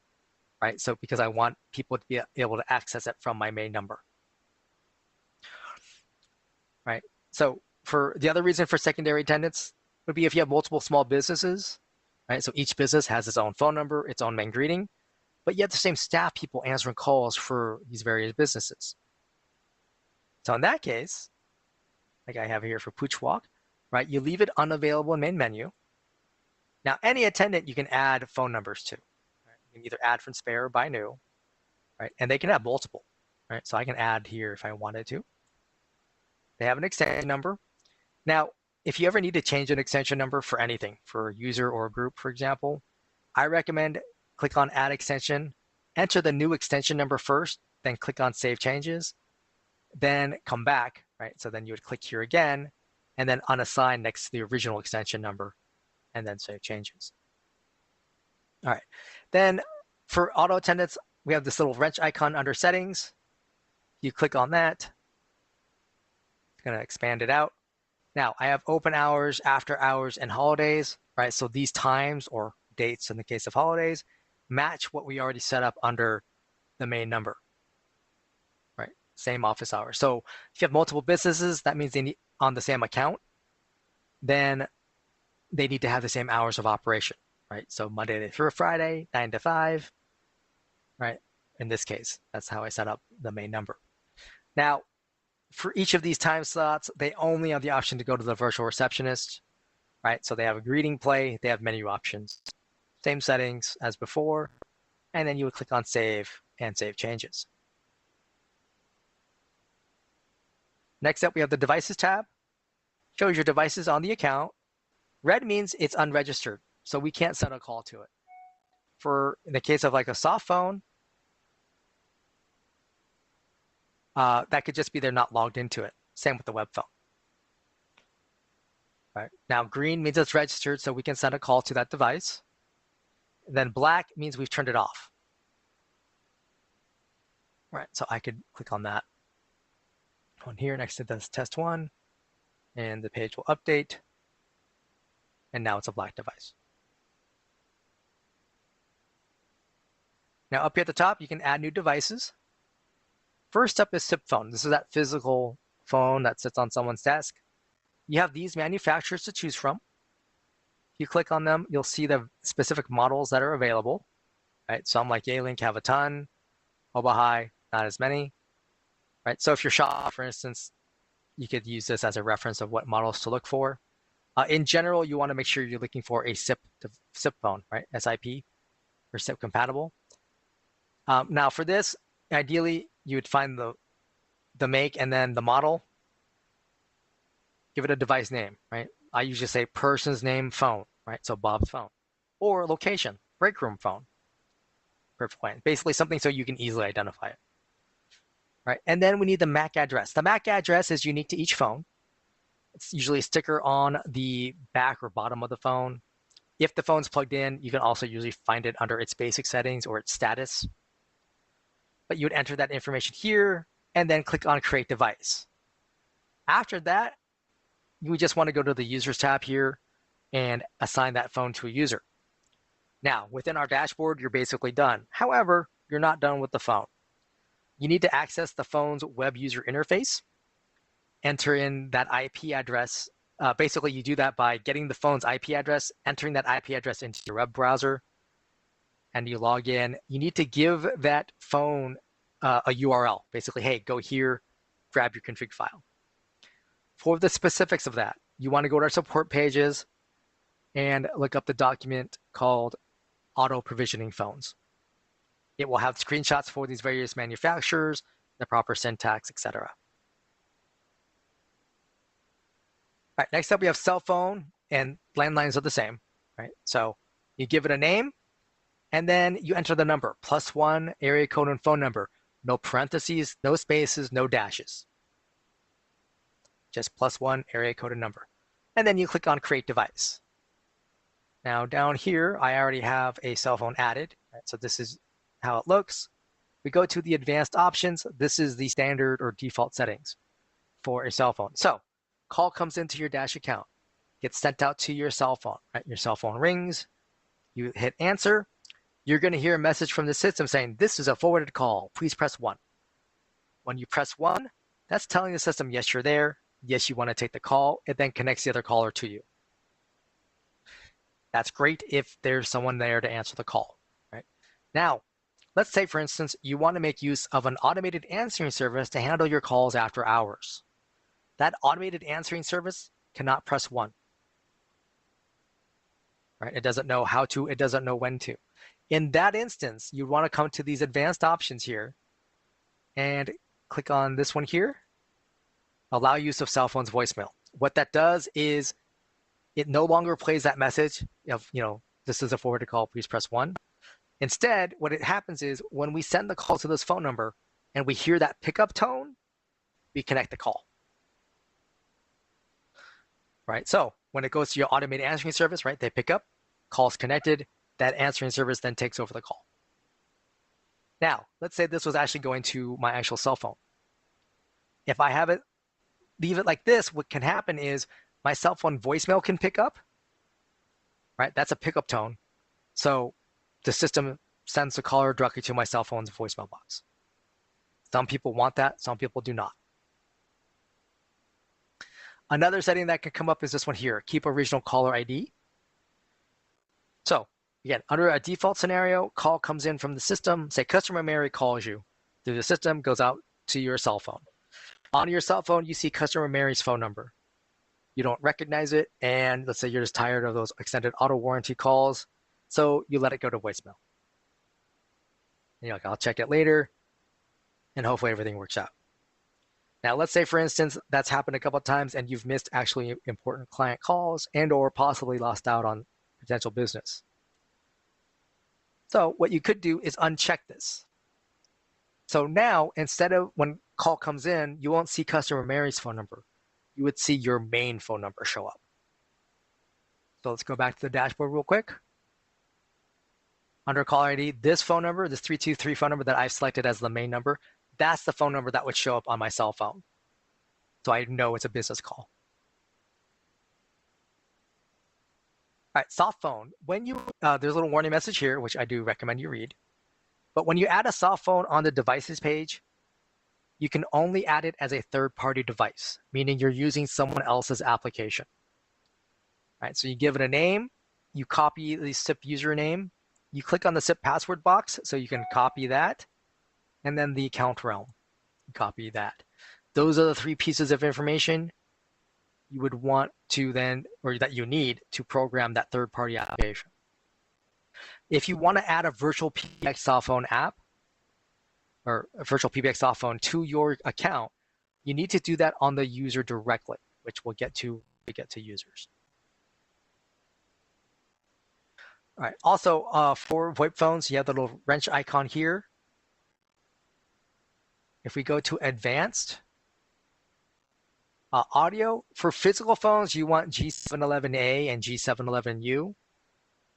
right? So because I want people to be able to access it from my main number, right? So for the other reason for secondary attendants would be if you have multiple small businesses, right? So each business has its own phone number, its own main greeting, but you have the same staff people answering calls for these various businesses. So in that case, like I have here for Pooch Walk, right? You leave it unavailable in main menu. Now, any attendant you can add phone numbers to. Right? You can either add from spare or buy new, right? And they can have multiple, right? So I can add here if I wanted to. They have an extension number. Now, if you ever need to change an extension number for anything, for a user or a group, for example, I recommend click on Add Extension, enter the new extension number first, then click on Save Changes, then come back, right? So then you would click here again, and then unassign next to the original extension number, and then Save Changes. All right. Then for auto attendance, we have this little wrench icon under Settings. You click on that. It's going to expand it out. Now, I have open hours, after hours, and holidays, right? So these times or dates in the case of holidays match what we already set up under the main number, right? Same office hours. So if you have multiple businesses, that means they need on the same account, then they need to have the same hours of operation, right? So Monday through Friday, 9 to 5, right? In this case, that's how I set up the main number. Now, for each of these time slots, they only have the option to go to the virtual receptionist, right? So they have a greeting play, they have menu options, same settings as before, and then you would click on Save and Save Changes. Next up, we have the Devices tab. Shows your devices on the account. Red means it's unregistered, so we can't send a call to it. In the case of like a soft phone, that could just be they're not logged into it. Same with the web phone. Right. Now, green means it's registered, so we can send a call to that device. Then black means we've turned it off. Right, so I could click on that on here next to this test one, and the page will update. And now it's a black device. Now up here at the top, you can add new devices. First up is SIP phone. This is that physical phone that sits on someone's desk. You have these manufacturers to choose from. If you click on them, you'll see the specific models that are available. Right, some like Yealink have a ton, Obahai, not as many. Right, so if you're shopping, for instance, you could use this as a reference of what models to look for. In general, you want to make sure you're looking for a SIP phone, right? SIP or SIP compatible. Now for this, ideally, you would find the make and then the model. Give it a device name, right? I usually say person's name phone, right? So Bob's phone. Or location, break room phone. Perfect plan. Basically something so you can easily identify it. Right? And then we need the MAC address. The MAC address is unique to each phone. It's usually a sticker on the back or bottom of the phone. If the phone's plugged in, you can also usually find it under its basic settings or its status. But you would enter that information here and then click on Create Device. After that, you would just want to go to the Users tab here and assign that phone to a user. Now, within our dashboard, you're basically done. However, you're not done with the phone. You need to access the phone's web user interface, enter in that IP address. Basically, you do that by getting the phone's IP address, entering that IP address into your web browser, and you log in. You need to give that phone a URL. Basically, hey, go here, grab your config file. For the specifics of that, you want to go to our support pages and look up the document called Auto Provisioning Phones. It will have screenshots for these various manufacturers, the proper syntax, etc. All right, next up we have cell phone, and landlines are the same, right? So you give it a name, and then you enter the number, +1 area code and phone number. No parentheses, no spaces, no dashes. Just +1 area code and number. And then you click on Create Device. Now down here, I already have a cell phone added, right? So this is how it looks. We go to the advanced options. This is the standard or default settings for a cell phone. So call comes into your Dash account, gets sent out to your cell phone, right? Your cell phone rings, you hit answer. You're going to hear a message from the system saying, this is a forwarded call, please press 1. When you press 1, that's telling the system, yes, you're there. Yes, you want to take the call. It then connects the other caller to you. That's great if there's someone there to answer the call, right? Now, let's say, for instance, you want to make use of an automated answering service to handle your calls after hours. That automated answering service cannot press 1. Right? It doesn't know how to, it doesn't know when to. In that instance, you want to come to these advanced options here and click on this one here, allow use of cell phone's voicemail. What that does is it no longer plays that message of, this is a forwarded call, please press 1. Instead, what it happens is when we send the call to this phone number and we hear that pickup tone, we connect the call. Right? So when it goes to your automated answering service, right, they pick up, call's connected, that answering service then takes over the call. Now, let's say this was actually going to my actual cell phone. If I have it, leave it like this, what can happen is my cell phone voicemail can pick up, right? That's a pickup tone. So the system sends the caller directly to my cell phone's voicemail box. Some people want that, some people do not. Another setting that can come up is this one here, keep original caller ID. So again, under a default scenario, call comes in from the system, say customer Mary calls you through the system, goes out to your cell phone. On your cell phone, you see customer Mary's phone number. You don't recognize it, and let's say you're just tired of those extended auto warranty calls, so you let it go to voicemail. And you're like, I'll check it later, and hopefully everything works out. Now, let's say, for instance, that's happened a couple of times and you've missed actually important client calls and or possibly lost out on potential business. So what you could do is uncheck this. So now, instead of when call comes in, you won't see customer Mary's phone number. You would see your main phone number show up. So let's go back to the dashboard real quick. Under caller ID, this phone number, this 323 phone number that I've selected as the main number, that's the phone number that would show up on my cell phone. So I know it's a business call. All right, soft phone. When you, there's a little warning message here, which I do recommend you read. But when you add a soft phone on the devices page, you can only add it as a third-party device, meaning you're using someone else's application. All right, so you give it a name, you copy the SIP username, you click on the SIP password box so you can copy that, and then the account realm, copy that. Those are the three pieces of information you would want to then, or that you need to program that third-party application. If you want to add a VirtualPBX soft phone app, or a VirtualPBX soft phone to your account, you need to do that on the user directly, which we'll get to users. All right. Also, for VoIP phones, you have the little wrench icon here. If we go to advanced audio, for physical phones, you want G711A and G711U.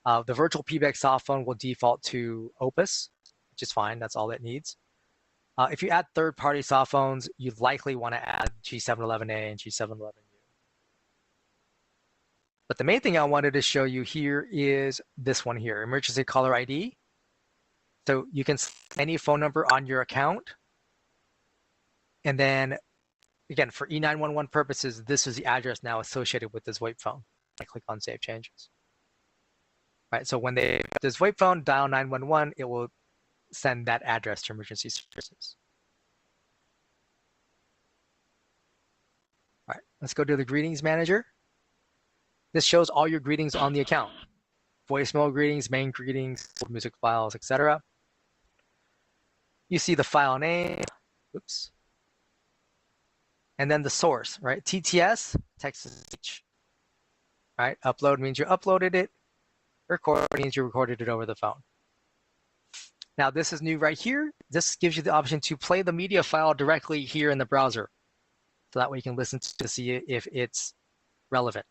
The VirtualPBX soft phone will default to Opus, which is fine. That's all it needs. If you add third-party soft phones, you'd likely want to add G711A and G711U. But the main thing I wanted to show you here is this one here, emergency caller ID. So you can select any phone number on your account. And then, again, for E911 purposes, this is the address now associated with this VoIP phone. I click on Save Changes. All right, so when they this VoIP phone, dial 911, it will send that address to emergency services. All right, let's go to the greetings manager. This shows all your greetings on the account. Voicemail greetings, main greetings, music files, etc. You see the file name, oops. And then the source, right? TTS, text to speech. Right? Upload means you uploaded it. Record means you recorded it over the phone. Now this is new right here. This gives you the option to play the media file directly here in the browser. So that way you can listen to see if it's relevant.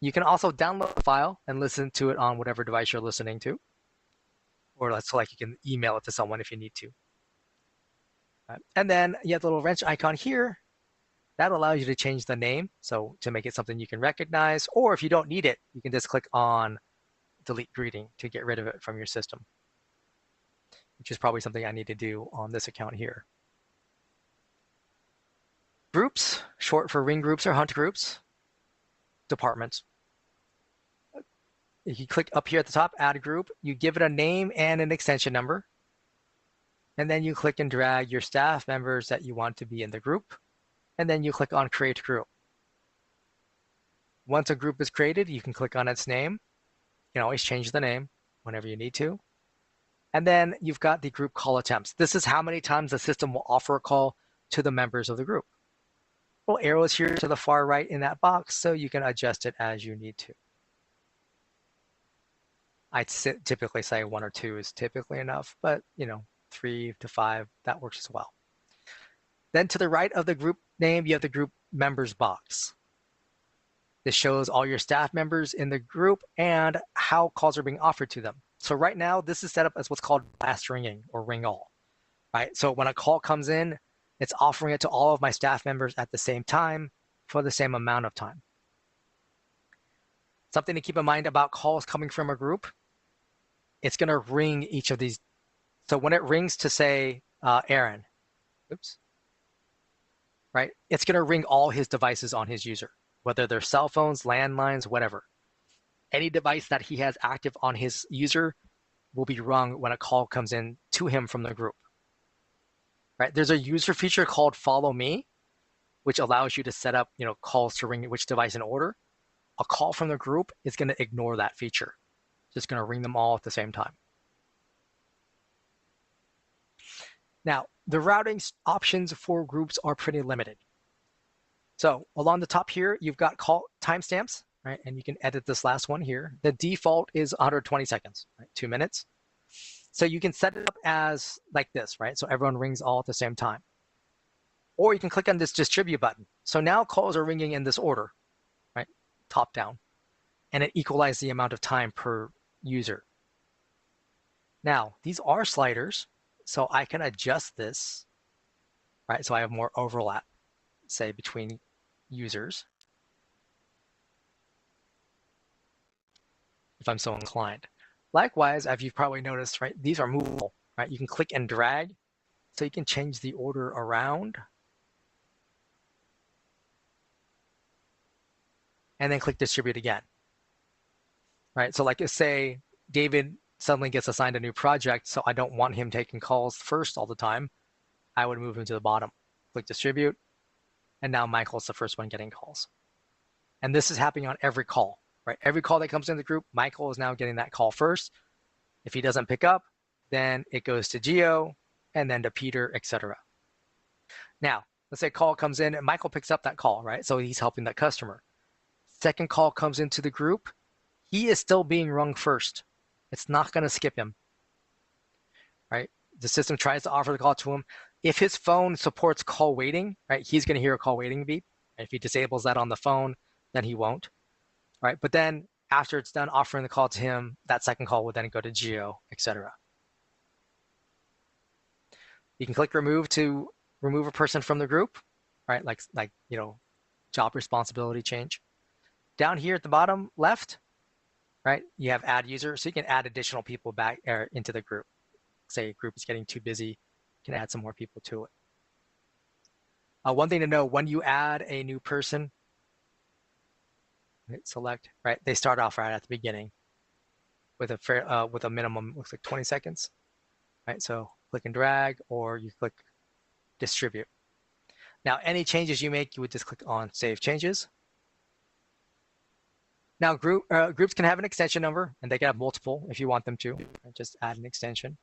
You can also download the file and listen to it on whatever device you're listening to. Or let's like you can email it to someone if you need to. And then you have the little wrench icon here. That allows you to change the name, so to make it something you can recognize. Or if you don't need it, you can just click on delete greeting to get rid of it from your system, which is probably something I need to do on this account here. Groups, short for ring groups or hunt groups. Departments. If you click up here at the top, add a group, you give it a name and an extension number. And then you click and drag your staff members that you want to be in the group. And then you click on create group. Once a group is created, you can click on its name. You can always change the name whenever you need to. And then you've got the group call attempts. This is how many times the system will offer a call to the members of the group. Little arrows here to the far right in that box, so you can adjust it as you need to. I'd typically say 1 or 2 is typically enough, but 3 to 5, that works as well. Then to the right of the group name, you have the group members box. This shows all your staff members in the group and how calls are being offered to them. So right now, this is set up as what's called blast ringing or ring all, right? So when a call comes in, it's offering it to all of my staff members at the same time for the same amount of time. Something to keep in mind about calls coming from a group, it's going to ring each of these. So when it rings to say Aaron, oops, right? It's going to ring all his devices on his user, whether they're cell phones, landlines, whatever. Any device that he has active on his user will be rung when a call comes in to him from the group. Right? There's a user feature called Follow Me, which allows you to set up, calls to ring which device in order. A call from the group is going to ignore that feature. It's just going to ring them all at the same time. Now, the routing options for groups are pretty limited. So along the top here, you've got call timestamps, right? And you can edit this last one here. The default is 120 seconds, right? 2 minutes. So you can set it up as like this, right? So everyone rings all at the same time. Or you can click on this distribute button. So now calls are ringing in this order, right? Top down. And it equalizes the amount of time per user. Now, these are sliders, so I can adjust this, right? So I have more overlap, say, between users, if I'm so inclined. Likewise, as you've probably noticed, right, these are movable, right? You can click and drag, so you can change the order around, and then click distribute again, right? So like say David suddenly gets assigned a new project, so I don't want him taking calls first all the time. I would move him to the bottom, click distribute, and now Michael's the first one getting calls. And this is happening on every call, right? Every call that comes in the group, Michael is now getting that call first. If he doesn't pick up, then it goes to Gio, and then to Peter, etc. Now, let's say a call comes in and Michael picks up that call, right? So he's helping that customer. Second call comes into the group, he is still being rung first. It's not going to skip him, right? The system tries to offer the call to him. If his phone supports call waiting, right, he's going to hear a call waiting beep. If he disables that on the phone, then he won't, right? But then after it's done offering the call to him, that second call will then go to Gio, etc. You can click remove to remove a person from the group, right? Like job responsibility change. Down here at the bottom left, right, you have add user, so you can add additional people back into the group. Say a group is getting too busy, you can add some more people to it. One thing to know, when you add a new person, right, select, right, they start off right at the beginning with a minimum, looks like 20 seconds, right? So click and drag, or you click distribute. Now, any changes you make, you would just click on Save Changes. Now, groups can have an extension number, and they can have multiple if you want them to. Right? Just add an extension.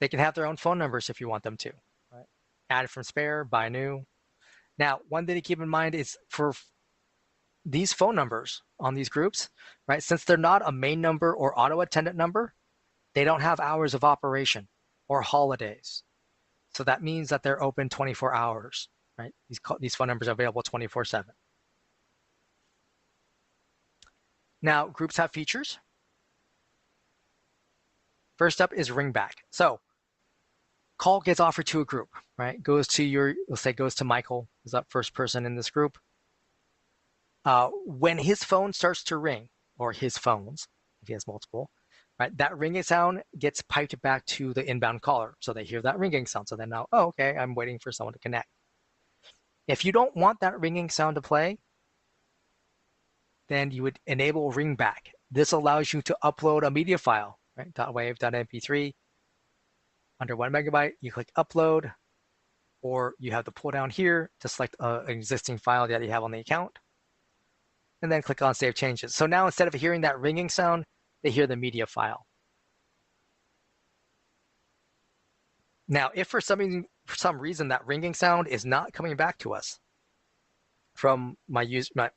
They can have their own phone numbers if you want them to. Right? Add from spare, buy new. Now, one thing to keep in mind is for these phone numbers on these groups, right? Since they're not a main number or auto attendant number, they don't have hours of operation or holidays. So that means that they're open 24 hours, right? These phone numbers are available 24/7. Now, groups have features. First up is ring back. So call gets offered to a group, right? Goes to let's say goes to Michael, who's that first person in this group. When his phone starts to ring, or his phones, if he has multiple, right? That ringing sound gets piped back to the inbound caller. So they hear that ringing sound. So then now, oh, okay, I'm waiting for someone to connect. If you don't want that ringing sound to play, then you would enable ring back. This allows you to upload a media file, right? .wav.mp3 under 1 megabyte. You click upload, or you have the pull down here to select an existing file that you have on the account, and then click on Save Changes. So now instead of hearing that ringing sound, they hear the media file. Now, if for some reason that ringing sound is not coming back to us from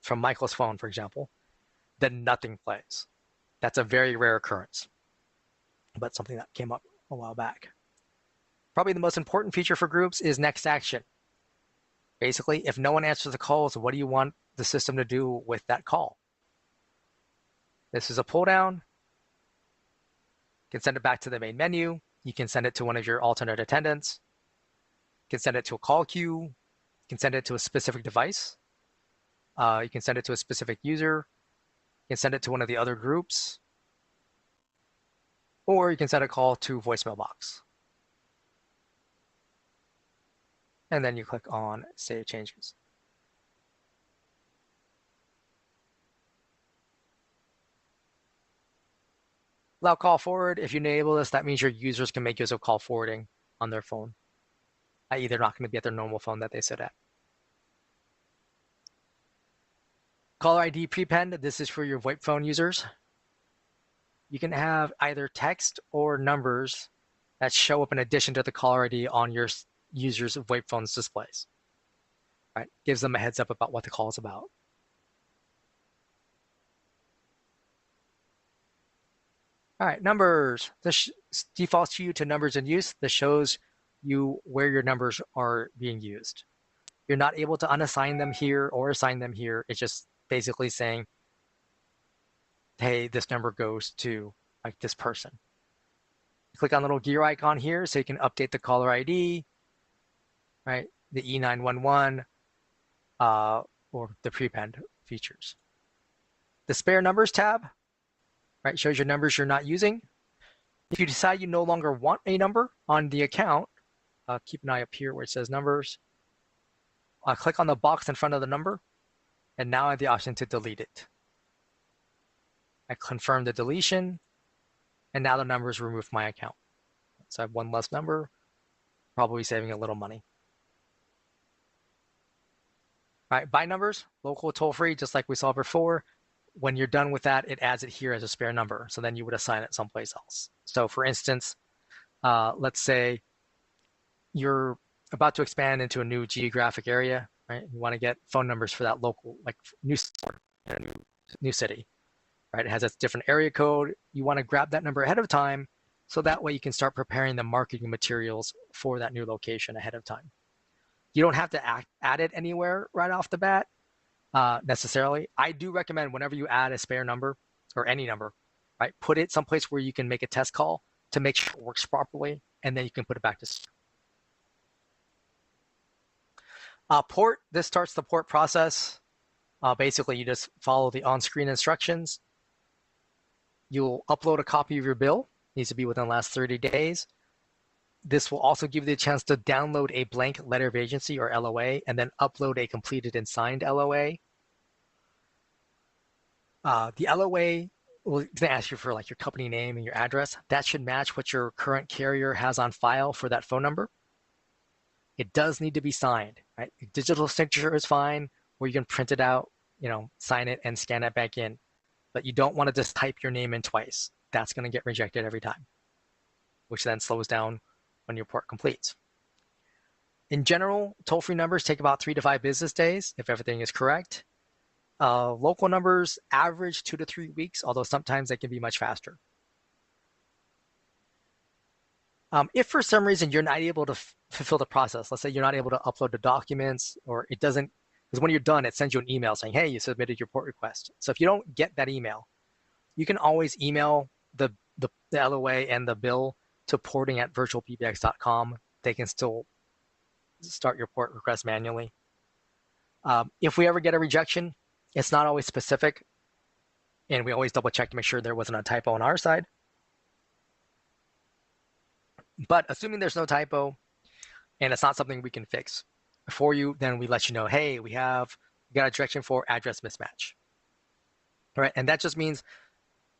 from Michael's phone, for example, then nothing plays. That's a very rare occurrence, but something that came up a while back. Probably the most important feature for groups is next action. Basically, if no one answers the calls, what do you want the system to do with that call? This is a pull down. You can send it back to the main menu. You can send it to one of your alternate attendants. You can send it to a call queue. You can send it to a specific device. You can send it to a specific user. You can send it to one of the other groups. Or you can send a call to voicemail box. And then you click on Save Changes. Allow call forward. If you enable this, that means your users can make use of call forwarding on their phone, i.e. they're not going to be at their normal phone that they sit at. Caller ID prepend. This is for your VoIP phone users. You can have either text or numbers that show up in addition to the caller ID on your users' VoIP phones displays. Right? Gives them a heads up about what the call is about. All right, numbers. This defaults you to numbers in use. This shows you where your numbers are being used. You're not able to unassign them here or assign them here. It's just basically saying, hey, this number goes to like this person. Click on the little gear icon here so you can update the caller ID, right? The E911 or the prepend features. The spare numbers tab, right, shows your numbers you're not using. If you decide you no longer want a number on the account, keep an eye up here where it says numbers. Click on the box in front of the number, and now I have the option to delete it. I confirm the deletion, and now the number is removed from my account. So I have one less number, probably saving a little money. All right, by numbers, local toll-free, just like we saw before. When you're done with that, it adds it here as a spare number. So then you would assign it someplace else. So for instance, let's say you're about to expand into a new geographic area, right? You want to get phone numbers for that local, like new store, new city, right? It has a different area code. You want to grab that number ahead of time, so that way you can start preparing the marketing materials for that new location ahead of time. You don't have to add it anywhere right off the bat necessarily. I do recommend whenever you add a spare number or any number, right, put it someplace where you can make a test call to make sure it works properly, and then you can put it back to store. Port, this starts the port process. Basically, you just follow the on-screen instructions. You'll upload a copy of your bill. It needs to be within the last 30 days. This will also give you the chance to download a blank letter of agency or LOA and then upload a completed and signed LOA. The LOA will ask you for like your company name and your address. That should match what your current carrier has on file for that phone number. It does need to be signed, right? Digital signature is fine, or you can print it out, sign it and scan it back in. But you don't want to just type your name in twice. That's going to get rejected every time, which then slows down when your port completes. In general, toll-free numbers take about 3 to 5 business days if everything is correct. Local numbers average 2 to 3 weeks, although sometimes they can be much faster. If for some reason you're not able to fulfill the process, let's say you're not able to upload the documents, or it doesn't, because when you're done, it sends you an email saying, hey, you submitted your port request. So if you don't get that email, you can always email the LOA and the bill to porting@virtualpbx.com. They can still start your port request manually. If we ever get a rejection, it's not always specific, and we always double check to make sure there wasn't a typo on our side. But assuming there's no typo and it's not something we can fix for you, then we let you know, hey, we got a direction for address mismatch. All right, and that just means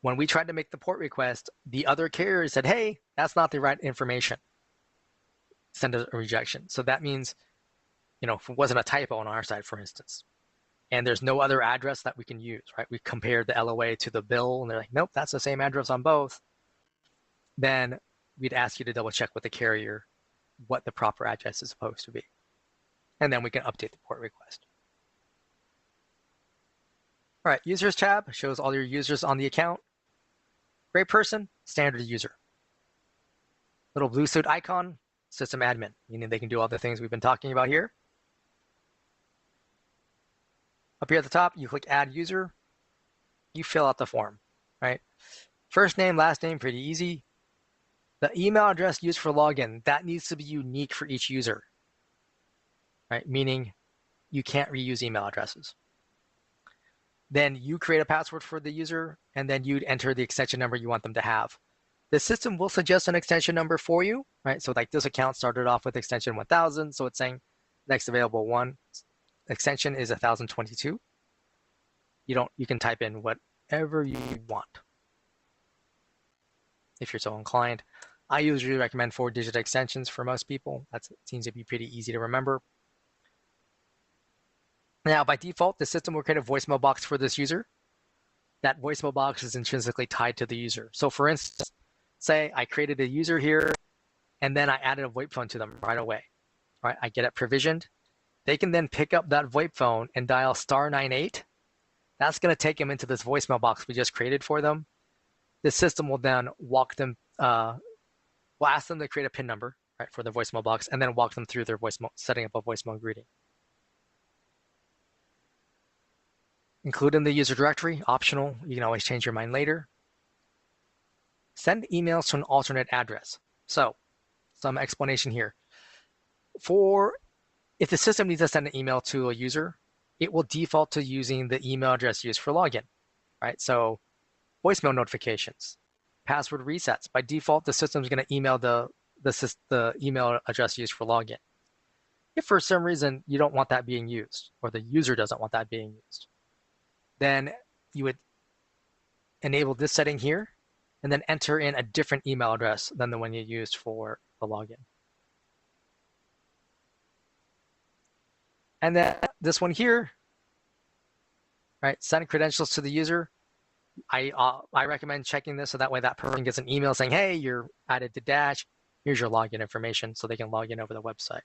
when we tried to make the port request, the other carrier said, hey, that's not the right information. Send us a rejection. So that means, if it wasn't a typo on our side, for instance, and there's no other address that we can use, right? We compared the LOA to the bill, and they're like, nope, that's the same address on both. Then we'd ask you to double check with the carrier what the proper address is supposed to be. And then we can update the port request. All right, users tab shows all your users on the account. Great person, standard user. Little blue suit icon, system admin, meaning they can do all the things we've been talking about here. Up here at the top, you click add user. You fill out the form, right? First name, last name, pretty easy. The email address used for login, that needs to be unique for each user, right? Meaning you can't reuse email addresses. Then you create a password for the user, and then you'd enter the extension number you want them to have. The system will suggest an extension number for you, right? So like this account started off with extension 1000, so it's saying next available one. Extension is 1022. You can type in whatever you want if you're so inclined. I usually recommend 4-digit extensions for most people. That seems to be pretty easy to remember. Now, by default, the system will create a voicemail box for this user. That voicemail box is intrinsically tied to the user. So for instance, say I created a user here, and then I added a VoIP phone to them right away. Right? I get it provisioned. They can then pick up that VoIP phone and dial *98. That's going to take them into this voicemail box we just created for them. The system will then walk them, will ask them to create a PIN number, right, for the voicemail box, and then walk them through their voicemail, setting up a voicemail greeting. Include in the user directory, optional. You can always change your mind later. Send emails to an alternate address. So, some explanation here. If the system needs to send an email to a user, it will default to using the email address used for login, right? So, voicemail notifications, password resets. By default, the system is going to email the email address used for login. If for some reason you don't want that being used, or the user doesn't want that being used, then you would enable this setting here, and then enter in a different email address than the one you used for the login. And then this one here, right? Send credentials to the user. I recommend checking this so that way that person gets an email saying, hey, you're added to Dash. Here's your login information so they can log in over the website.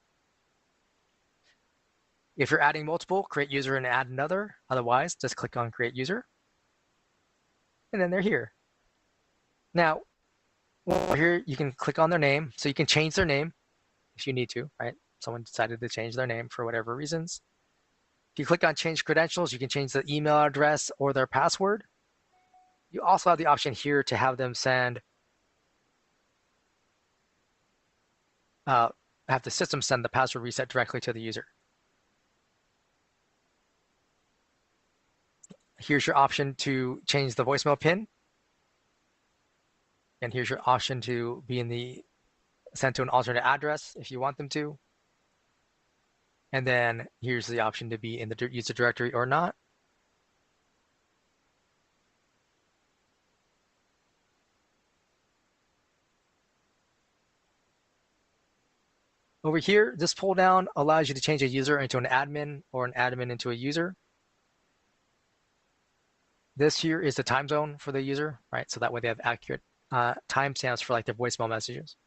If you're adding multiple, create user and add another. Otherwise, just click on create user. And then they're here. Now, over here, you can click on their name. So you can change their name if you need to, right? Someone decided to change their name for whatever reasons. If you click on change credentials, you can change the email address or their password. You also have the option here to have them send, have the system send the password reset directly to the user. Here's your option to change the voicemail pin. And here's your option to be sent to an alternate address if you want them to. And then here's the option to be in the user directory or not. Over here, this pull down allows you to change a user into an admin or an admin into a user. This here is the time zone for the user, right? So that way they have accurate timestamps for like their voicemail messages.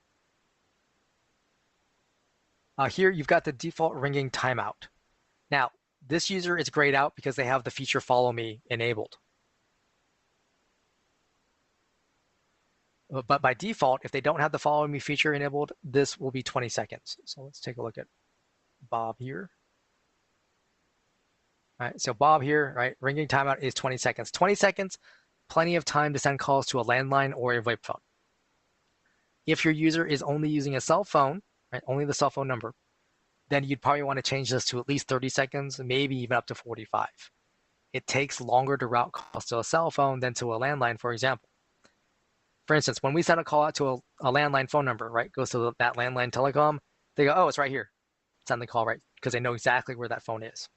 Here you've got the default ringing timeout. Now, this user is grayed out because they have the feature follow me enabled. But by default, if they don't have the follow me feature enabled, this will be 20 seconds. So let's take a look at Bob here. All right, so Bob here, right, ringing timeout is 20 seconds. 20 seconds, plenty of time to send calls to a landline or a VoIP phone. If your user is only using a cell phone, right, only the cell phone number, then you'd probably want to change this to at least 30 seconds, maybe even up to 45. It takes longer to route calls to a cell phone than to a landline, for example. For instance, when we send a call out to a landline phone number, right, goes to that landline telecom, they go, oh, it's right here. Send the call, right, because they know exactly where that phone is.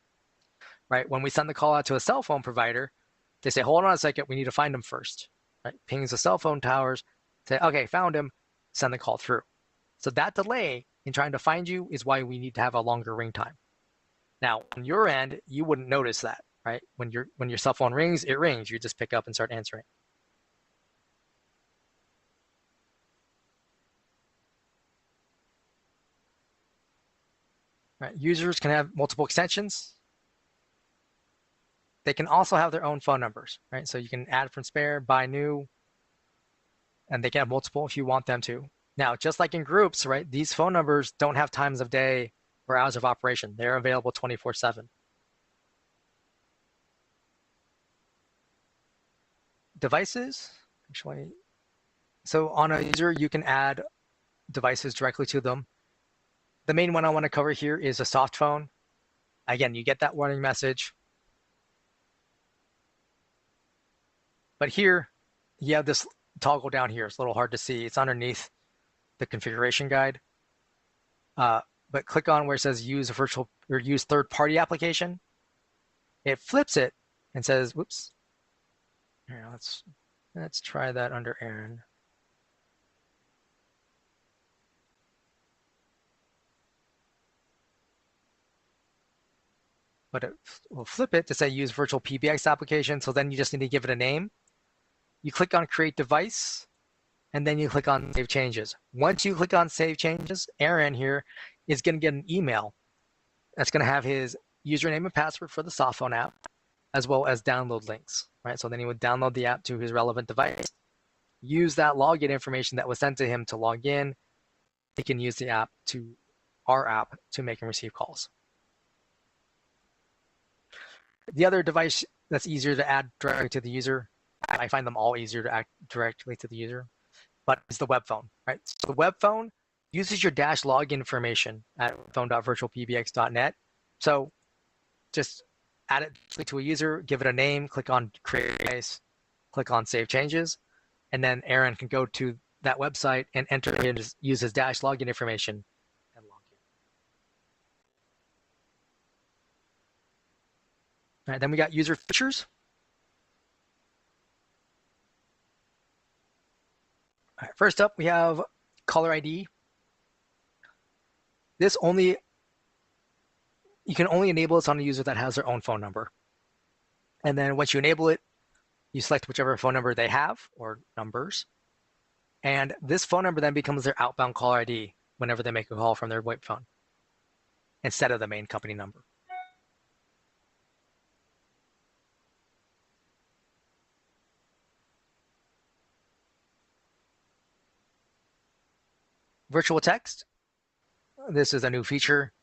Right, when we send the call out to a cell phone provider, they say, hold on a second, we need to find him first. Right, pings the cell phone towers, say, okay, found him, send the call through. So that delay in trying to find you is why we need to have a longer ring time. Now, on your end, you wouldn't notice that, right? When your cell phone rings, it rings. You just pick up and start answering. Right, users can have multiple extensions. They can also have their own phone numbers, right? So you can add from spare, buy new, and they can have multiple if you want them to. Now, just like in groups, right, these phone numbers don't have times of day or hours of operation. They're available 24/7. Devices, actually. So on a user, you can add devices directly to them. The main one I want to cover here is a soft phone. Again, you get that warning message. But here, you have this toggle down here. It's a little hard to see. It's underneath the configuration guide. But click on where it says use a virtual or use third-party application. It flips it and says, whoops. Here, let's try that under Aaron. But it will flip it to say use VirtualPBX application. So then you just need to give it a name. You click on create device, and then you click on save changes. Once you click on save changes, Aaron here is going to get an email that's going to have his username and password for the softphone app, as well as download links, right? So then he would download the app to his relevant device, use that login information that was sent to him to log in, they can use the app to our app to make and receive calls. The other device that's easier to add directly to the user, I find them all easier to add directly to the user, but it's the web phone, right? So the web phone uses your dash login information at phone.virtualpbx.net. So just add it to a user, give it a name, click on create device, click on save changes, and then Aaron can go to that website and enter use his dash login information and log in. All right, then we got user features. All right, first up, we have caller ID. This only, you can only enable this on a user that has their own phone number. And then once you enable it, you select whichever phone number they have or numbers. And this phone number then becomes their outbound caller ID whenever they make a call from their VoIP phone instead of the main company number. Virtual text. This is a new feature.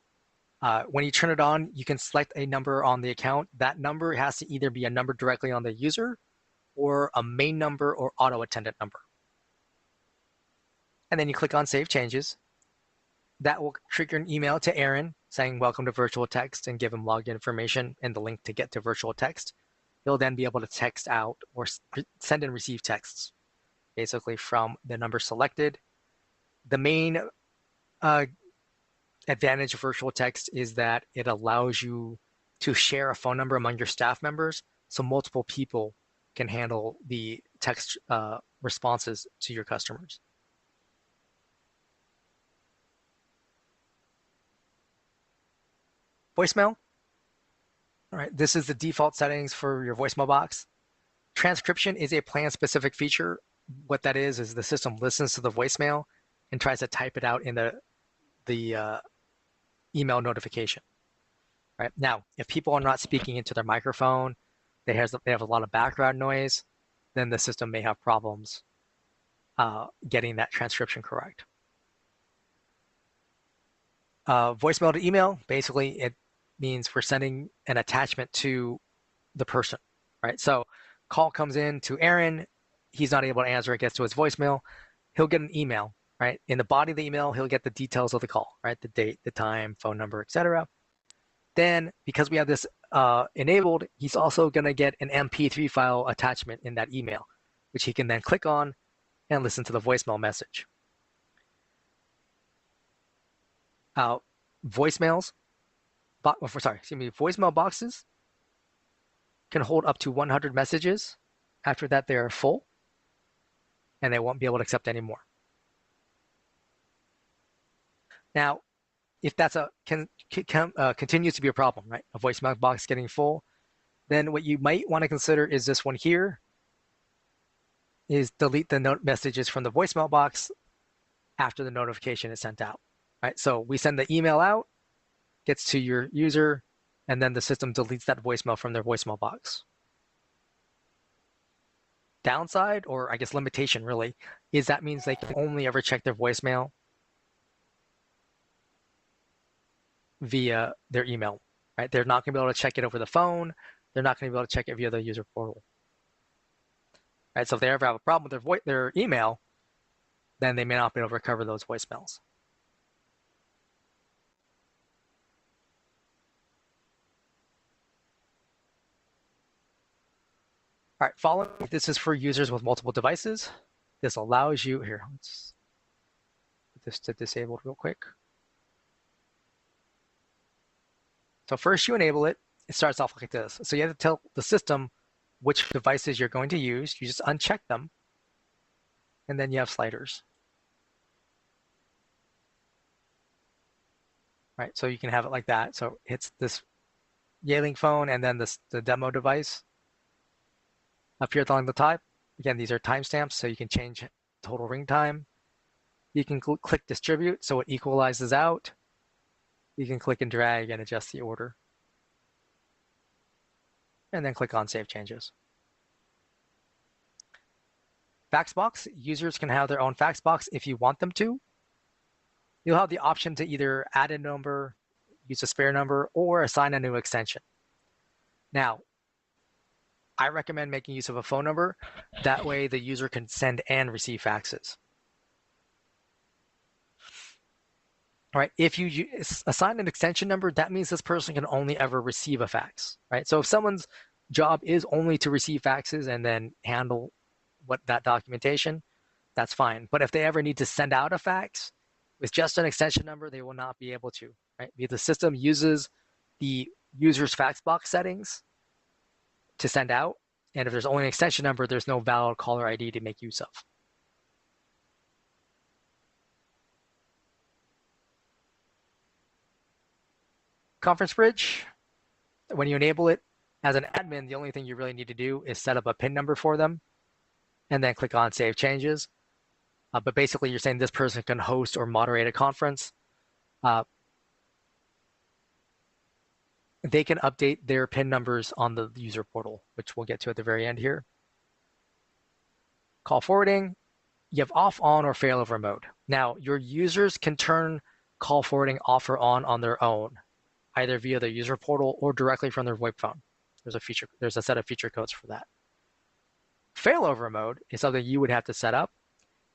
When you turn it on, you can select a number on the account. That number has to either be a number directly on the user or a main number or auto attendant number. And then you click on Save Changes. That will trigger an email to Aaron saying, welcome to Virtual Text, and give him login information and the link to get to Virtual Text. He'll then be able to text out or send and receive texts, basically from the number selected. The main advantage of Virtual Text is that it allows you to share a phone number among your staff members, so multiple people can handle the text responses to your customers. Voicemail. All right, this is the default settings for your voicemail box. Transcription is a plan-specific feature. What that is the system listens to the voicemail and tries to type it out in the email notification. Right now, if people are not speaking into their microphone, they have a lot of background noise, then the system may have problems getting that transcription correct. Voicemail to email, basically it means we're sending an attachment to the person, right? So call comes in to Aaron, he's not able to answer, it gets to his voicemail, he'll get an email, right? In the body of the email, he'll get the details of the call, right? The date, the time, phone number, etc. Then, because we have this enabled, he's also going to get an MP3 file attachment in that email, which he can then click on and listen to the voicemail message. Voicemail boxes can hold up to 100 messages. After that, they are full, and they won't be able to accept any more. Now, if that's continues to be a problem, right? A voicemail box getting full, then what you might want to consider is this one here, is delete the note messages from the voicemail box after the notification is sent out, right? So we send the email out, gets to your user, and then the system deletes that voicemail from their voicemail box. Downside, or I guess limitation really, is that means they can only ever check their voicemail via their email, right? They're not going to be able to check it over the phone. They're not going to be able to check it via the user portal, right? So if they ever have a problem with their email, then they may not be able to recover those voicemails. All right, following, this is for users with multiple devices. This allows you, here, let's put this to disabled real quick. So first you enable it, it starts off like this. So you have to tell the system which devices you're going to use. You just uncheck them, and then you have sliders. Right, so you can have it like that. So it's this Yealing phone and then the demo device. Up here along the top, again, these are timestamps, so you can change total ring time. You can click distribute, so it equalizes out. You can click and drag and adjust the order. And then click on Save Changes. Fax box, users can have their own fax box if you want them to. you'll have the option to either add a number, use a spare number, or assign a new extension. Now, I recommend making use of a phone number. That way the user can send and receive faxes. All right, if you assign an extension number, that means this person can only ever receive a fax, right? So if someone's job is only to receive faxes and then handle that documentation, that's fine. But if they ever need to send out a fax with just an extension number, they will not be able to, right? Because the system uses the user's fax box settings to send out. And if there's only an extension number, there's no valid caller ID to make use of. Conference Bridge, when you enable it as an admin, the only thing you really need to do is set up a PIN number for them and then click on Save Changes. But basically, you're saying this person can host or moderate a conference. They can update their PIN numbers on the user portal, which we'll get to at the very end here. Call forwarding, you have off, on, or failover mode. Now, your users can turn call forwarding off or on their own, either via the user portal or directly from their VoIP phone. There's a set of feature codes for that. Failover mode is something you would have to set up.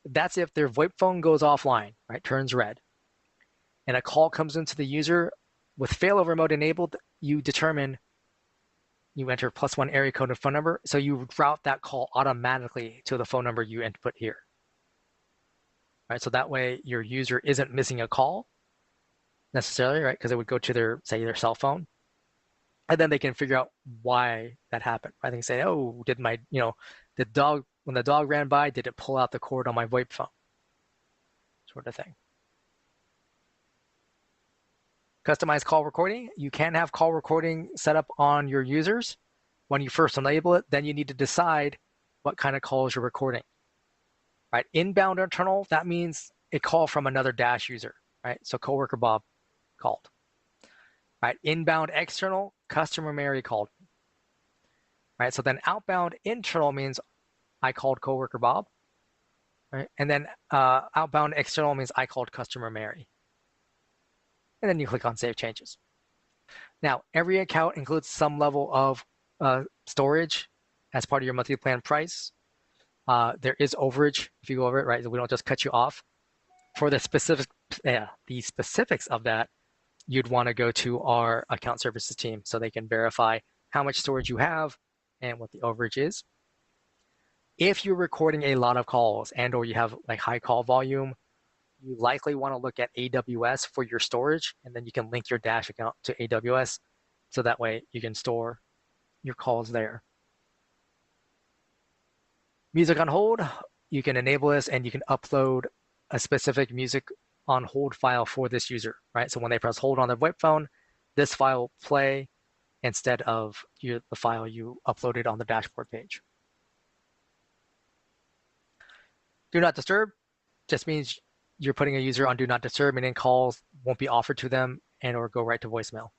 That's if their VoIP phone goes offline, right, turns red, and a call comes into the user. With failover mode enabled, you enter +1 area code and phone number, so you route that call automatically to the phone number you input here. Right, so that way your user isn't missing a call necessarily, right? Because it would go to their cell phone, and then they can figure out why that happened. I think say, oh, did my, when the dog ran by, did it pull out the cord on my VoIP phone? Sort of thing. Customized call recording. You can have call recording set up on your users. When you first enable it, then you need to decide what kind of calls you're recording. Right? Inbound internal, that means a call from another Dash user, right? So coworker Bob called. Right? Inbound external, customer Mary called. Right? So then outbound internal means I called coworker Bob. Right? And then outbound external means I called customer Mary. And then you click on Save Changes. Now, every account includes some level of storage as part of your monthly plan price. There is overage if you go over it, right? So we don't just cut you off. For the specifics of that, you'd want to go to our account services team so they can verify how much storage you have and what the overage is. If you're recording a lot of calls and or you have like high call volume, you likely want to look at AWS for your storage, and then you can link your Dash account to AWS so that way you can store your calls there. Music on hold, you can enable this and you can upload a specific music on hold file for this user, right? So when they press hold on their VoIP phone, this file will play instead of the file you uploaded on the dashboard page. Do not disturb just means you're putting a user on do not disturb, meaning calls won't be offered to them and or go right to voicemail.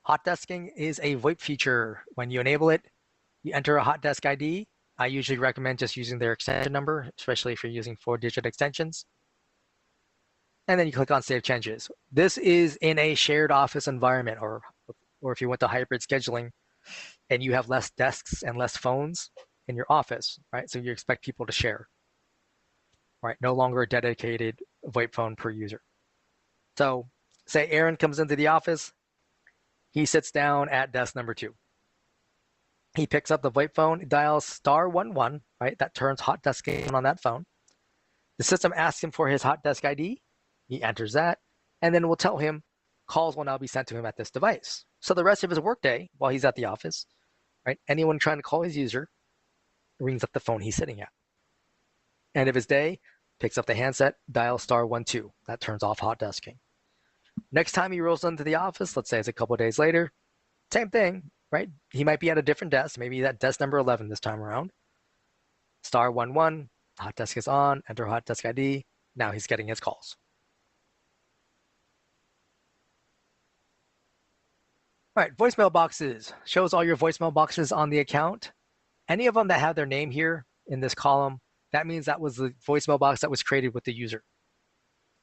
Hot desking is a VoIP feature. When you enable it, you enter a hot desk ID. I usually recommend just using their extension number, especially if you're using 4-digit extensions. And then you click on Save Changes. This is in a shared office environment, or if you went to hybrid scheduling and you have less desks and less phones in your office, right? So you expect people to share, right? No longer a dedicated VoIP phone per user. So say Aaron comes into the office, he sits down at desk number 2. He picks up the VoIP phone, dials *11, right? That turns hot desking on that phone. The system asks him for his hot desk ID. He enters that, and then we'll tell him calls will now be sent to him at this device. So the rest of his workday, while he's at the office, right? Anyone trying to call his user rings up the phone he's sitting at. End of his day, picks up the handset, dials *12. That turns off hot desking. Next time he rolls into the office, let's say it's a couple of days later, same thing, right? He might be at a different desk, maybe at desk number 11 this time around. *11, hot desk is on, enter hot desk ID. Now he's getting his calls. All right, voicemail boxes. Shows all your voicemail boxes on the account. Any of them that have their name here in this column that means that was the voicemail box that was created with the user,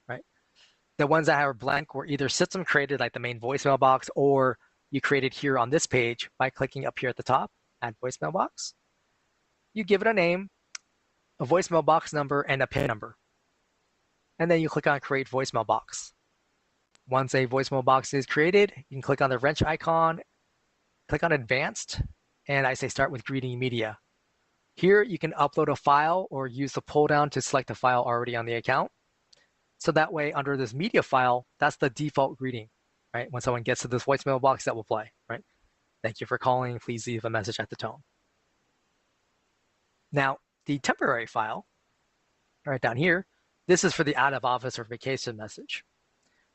right? The ones that are blank were either system created, like the main voicemail box, or you created here on this page by clicking up here at the top, add voicemail box. You give it a name, a voicemail box number, and a PIN number. And then you click on create voicemail box. Once a voicemail box is created, you can click on the wrench icon, click on advanced, and I say start with greeting media. Here you can upload a file or use the pull down to select a file already on the account. So that way under this media file, that's the default greeting, right? When someone gets to this voicemail box, that will play, right? Thank you for calling, please leave a message at the tone. Now, the temporary file, right down here, this is for the out of office or vacation message,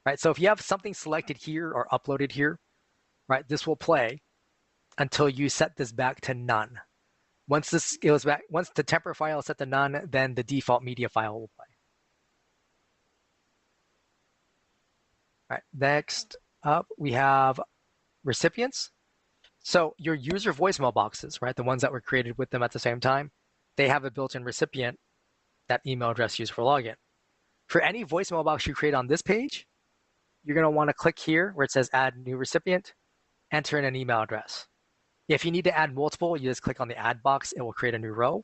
right? So if you have something selected here or uploaded here, right, this will play until you set this back to none. Once this goes back, once the temporary file is set to none, then the default media file will play. All right, next up we have recipients. So your user voicemail boxes, right, the ones that were created with them at the same time, they have a built-in recipient, that email address used for login. For any voicemail box you create on this page, you're going to want to click here where it says add new recipient, enter in an email address. If you need to add multiple, you just click on the add box, it will create a new row.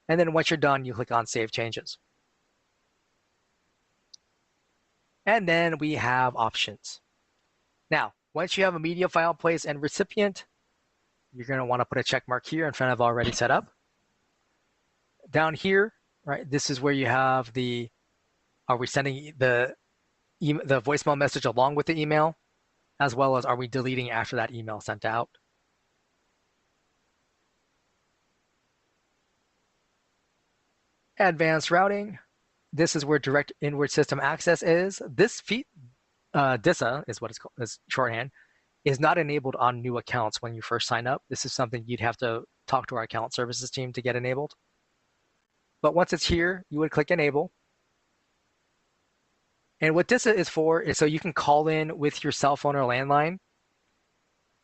And then once you're done, you click on save changes. And then we have options. Now, once you have a media file place and recipient, you're going to want to put a check mark here in front of already set up. Down here, right, this is where you have the, are we sending the voicemail message along with the email, as well as are we deleting after that email sent out? Advanced routing. This is where direct inward system access is. This DISA is what it's called, is shorthand, is not enabled on new accounts when you first sign up. This is something you'd have to talk to our account services team to get enabled. But once it's here, you would click enable. And what DISA is for is so you can call in with your cell phone or landline,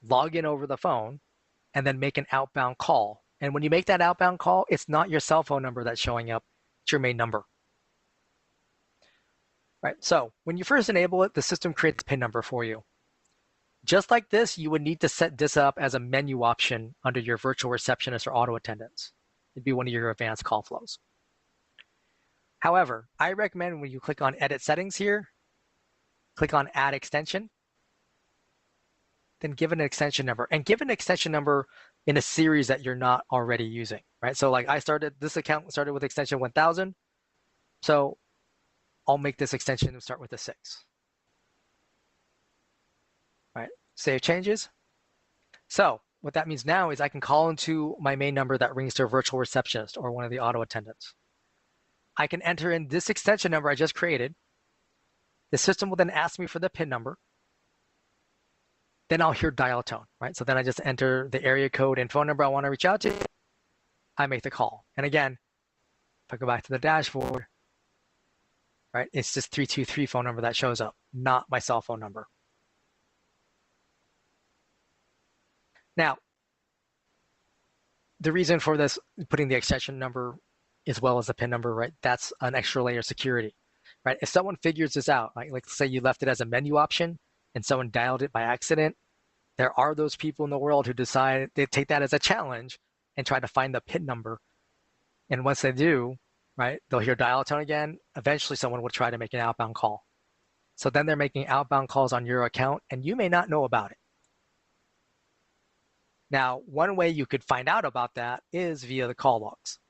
log in over the phone, and then make an outbound call. And when you make that outbound call, it's not your cell phone number that's showing up, it's your main number. Right, so when you first enable it, the system creates a PIN number for you. Just like this, you would need to set this up as a menu option under your virtual receptionist or auto attendants. It'd be one of your advanced call flows. However, I recommend when you click on edit settings here, click on add extension, then give it an extension number, and give an extension number in a series that you're not already using, right? So like this account started with extension 1000. So I'll make this extension start with a 6. All right, save changes. So what that means now is I can call into my main number that rings to a virtual receptionist or one of the auto attendants. I can enter in this extension number I just created. The system will then ask me for the PIN number. Then I'll hear dial tone, right? So then I just enter the area code and phone number I want to reach out to. I make the call. And again, if I go back to the dashboard, right, it's this 323 phone number that shows up, not my cell phone number. Now, the reason for this, putting the extension number as well as the PIN number, right, that's an extra layer of security, right? If someone figures this out, right, like say you left it as a menu option and someone dialed it by accident, there are those people in the world who decide they take that as a challenge and try to find the PIN number. And once they do, right, they'll hear dial tone again. Eventually someone will try to make an outbound call. So then they're making outbound calls on your account and you may not know about it. Now, one way you could find out about that is via the call logs.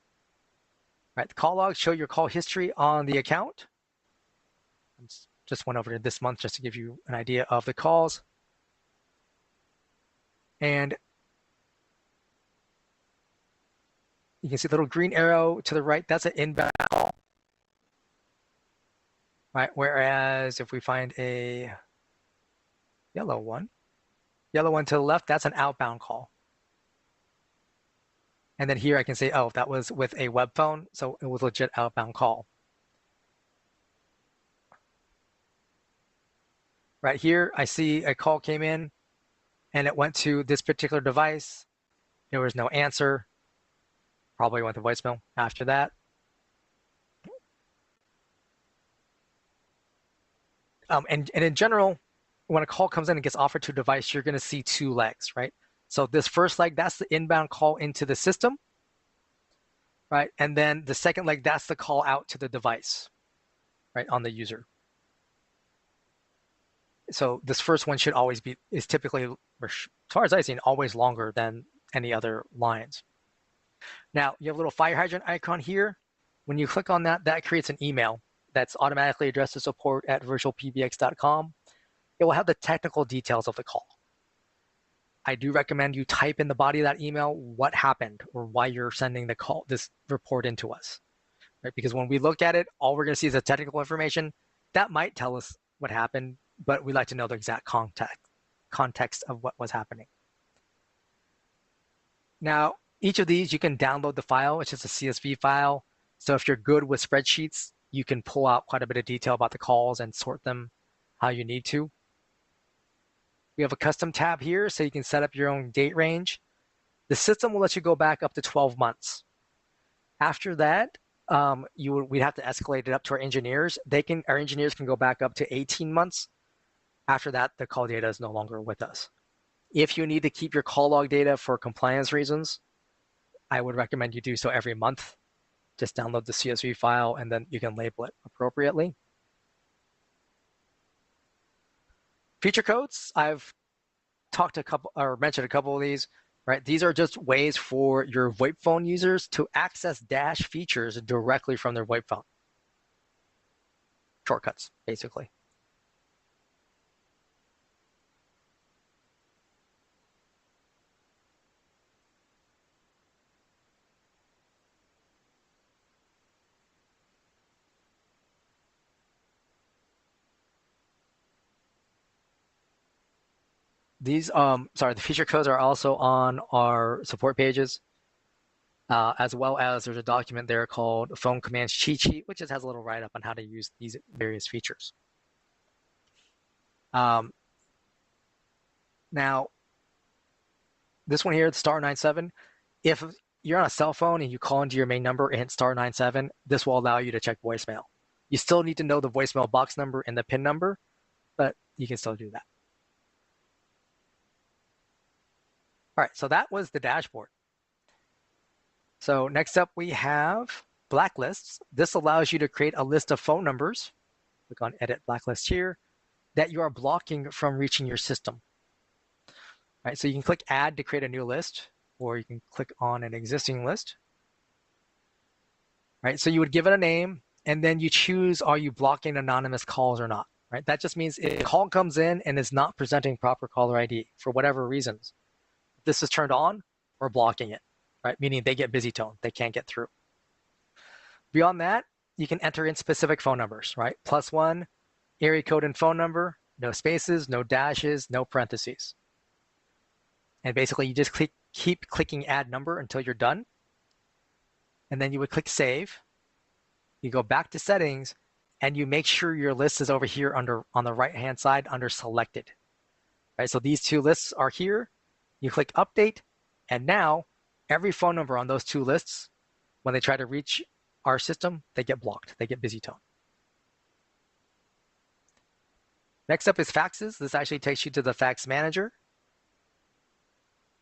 Right, the call logs show your call history on the account. I just went over to this month just to give you an idea of the calls. And you can see the little green arrow to the right, that's an inbound call. Right, whereas if we find a yellow one to the left, that's an outbound call. And then here I can say, oh, that was with a web phone, so it was a legit outbound call. Right here, I see a call came in and it went to this particular device. There was no answer. Probably went to voicemail after that. And in general, when a call comes in and gets offered to a device, you're going to see two legs, right? So this first leg, that's the inbound call into the system, right? And then the second leg, that's the call out to the device, right, on the user. So this first one should always be, is typically, as far as I've seen, always longer than any other lines. Now, you have a little fire hydrant icon here. When you click on that, that creates an email that's automatically addressed to support@virtualpbx.com. It will have the technical details of the call. I do recommend you type in the body of that email what happened or why you're sending the call, this report into us, right? Because when we look at it, all we're going to see is the technical information. That might tell us what happened, but we like to know the exact context of what was happening. Now, each of these, you can download the file. It's just a CSV file. So if you're good with spreadsheets, you can pull out quite a bit of detail about the calls and sort them how you need to. We have a custom tab here, so you can set up your own date range. The system will let you go back up to 12 months. After that, we'd have to escalate it up to our engineers. Our engineers can go back up to 18 months. After that, the call data is no longer with us. If you need to keep your call log data for compliance reasons, I would recommend you do so every month. Just download the CSV file and then you can label it appropriately. Feature codes, I've mentioned a couple of these, right? These are just ways for your VoIP phone users to access Dash features directly from their VoIP phone. Shortcuts, basically. These, the feature codes are also on our support pages, as well as there's a document there called Phone Commands Cheat Sheet, which just has a little write-up on how to use these various features. Now, this one here, the *97, if you're on a cell phone and you call into your main number and hit *97, this will allow you to check voicemail. You still need to know the voicemail box number and the PIN number, but you can still do that. All right, so that was the dashboard. So next up we have blacklists. This allows you to create a list of phone numbers. Click on Edit Blacklist here, that you are blocking from reaching your system. All right, so you can click Add to create a new list, or you can click on an existing list. All right, so you would give it a name, and then you choose, are you blocking anonymous calls or not? Right, that just means if a call comes in and is not presenting proper caller ID for whatever reasons, this is turned on, we're blocking it, right? Meaning they get busy tone, they can't get through. Beyond that, you can enter in specific phone numbers, right? +1, area code and phone number, no spaces, no dashes, no parentheses. And basically you just keep clicking add number until you're done. And then you would click save. You go back to settings and you make sure your list is over here on the right-hand side under selected. Right, so these two lists are here. You click update, and now every phone number on those two lists, when they try to reach our system, they get blocked. They get busy tone. Next up is faxes. This actually takes you to the fax manager.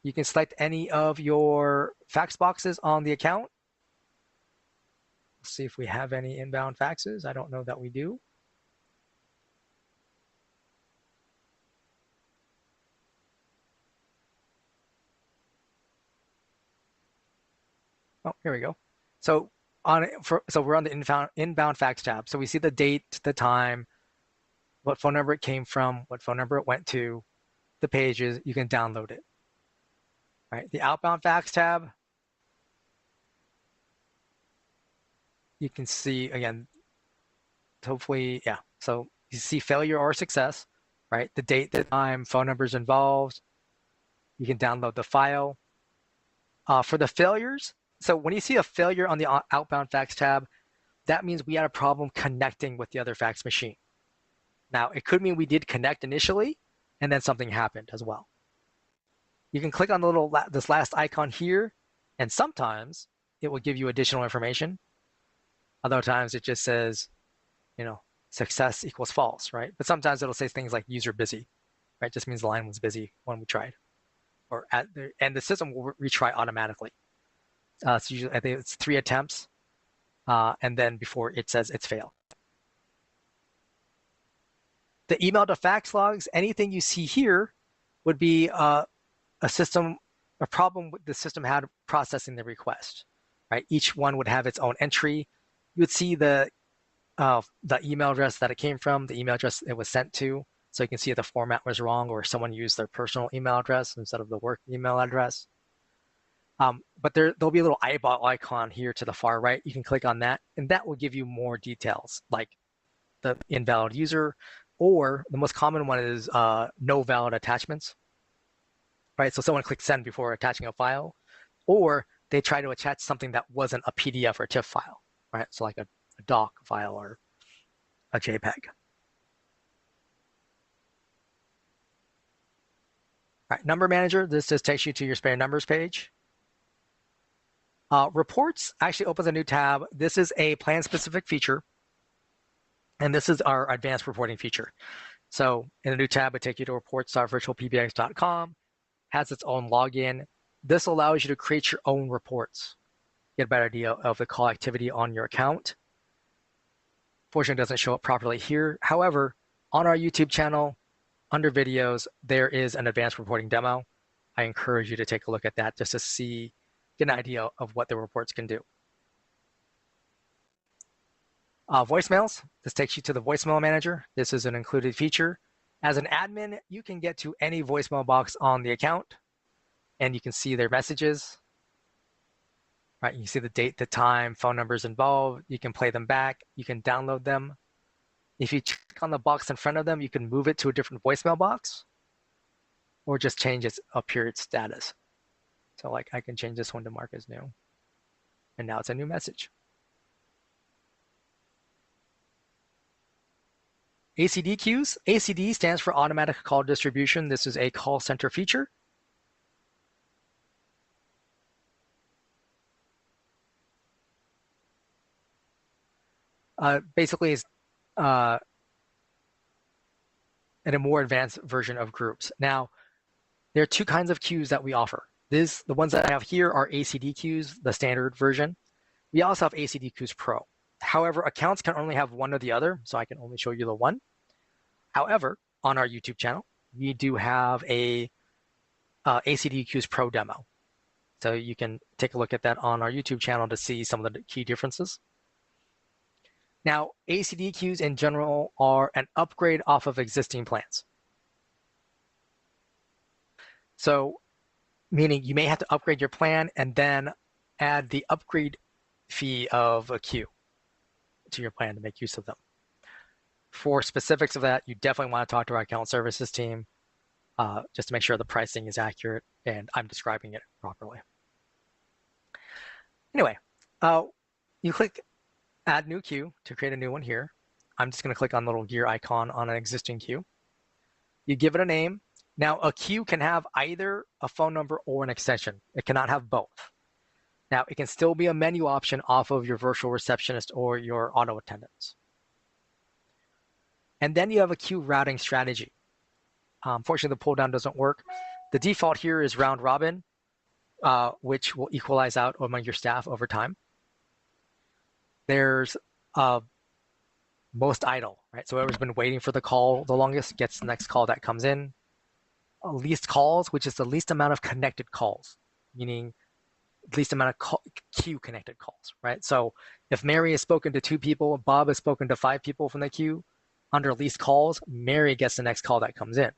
You can select any of your fax boxes on the account. Let's see if we have any inbound faxes. I don't know that we do. Oh, here we go. So we're on the inbound fax tab. So we see the date, the time, what phone number it came from, what phone number it went to, the pages. You can download it. All right, the outbound fax tab. You can see again. Hopefully, yeah. So you see failure or success, right? The date, the time, phone numbers involved. You can download the file. For the failures, so when you see a failure on the outbound fax tab, that means we had a problem connecting with the other fax machine. Now, it could mean we did connect initially, and then something happened as well. You can click on the this last icon here, and sometimes it will give you additional information. Other times it just says, success equals false, right? But sometimes it'll say things like user busy, right? Just means the line was busy when we tried, and the system will retry automatically. So usually, I think it's 3 attempts, and then before it says it's failed. The email to fax logs, anything you see here would be a problem the system had processing the request, right? Each one would have its own entry. You would see the email address that it came from, the email address it was sent to, so you can see if the format was wrong or someone used their personal email address instead of the work email address. But there'll be a little eyeball icon here to the far right. You can click on that, and that will give you more details, like the invalid user, or the most common one is no valid attachments, right? So someone clicked send before attaching a file, or they try to attach something that wasn't a PDF or TIFF file, right? So like a doc file or a JPEG. All right, number manager, this just takes you to your spare numbers page. Reports actually opens a new tab. This is a plan-specific feature, and this is our advanced reporting feature. So in a new tab, it takes you to reports.virtualpbx.com, has its own login. This allows you to create your own reports, get a better idea of the call activity on your account. Fortunately, it doesn't show up properly here. However, on our YouTube channel, under videos, there is an advanced reporting demo. I encourage you to take a look at that just to get an idea of what the reports can do. Voicemails, this takes you to the voicemail manager. This is an included feature. As an admin, you can get to any voicemail box on the account, and you can see their messages. Right, you can see the date, the time, phone numbers involved. You can play them back. You can download them. If you click on the box in front of them, you can move it to a different voicemail box, or just change its period status. So like I can change this one to mark as new, and now it's a new message. ACD queues. ACD stands for automatic call distribution. This is a call center feature. Basically, is in a more advanced version of groups. Now, there are 2 kinds of queues that we offer. The ones that I have here are ACD queues, the standard version. We also have ACD queues Pro. However, accounts can only have one or the other, so I can only show you the one. However, on our YouTube channel, we do have a ACD queues Pro demo. So you can take a look at that on our YouTube channel to see some of the key differences. Now, ACD queues in general are an upgrade off of existing plans. So, meaning you may have to upgrade your plan and then add the upgrade fee of a queue to your plan to make use of them. For specifics of that, you definitely want to talk to our account services team just to make sure the pricing is accurate and I'm describing it properly. Anyway, you click add new queue to create a new one here. I'm just going to click on the little gear icon on an existing queue. You give it a name. Now, a queue can have either a phone number or an extension. It cannot have both. Now, it can still be a menu option off of your virtual receptionist or your auto attendants. And then you have a queue routing strategy. Unfortunately, the pull down doesn't work. The default here is round robin, which will equalize out among your staff over time. There's most idle, right? So whoever's been waiting for the call the longest gets the next call that comes in. Least calls, which is the least amount of connected calls, meaning least amount of queue connected calls, right? So if Mary has spoken to 2 people, Bob has spoken to 5 people from the queue, under least calls, Mary gets the next call that comes in.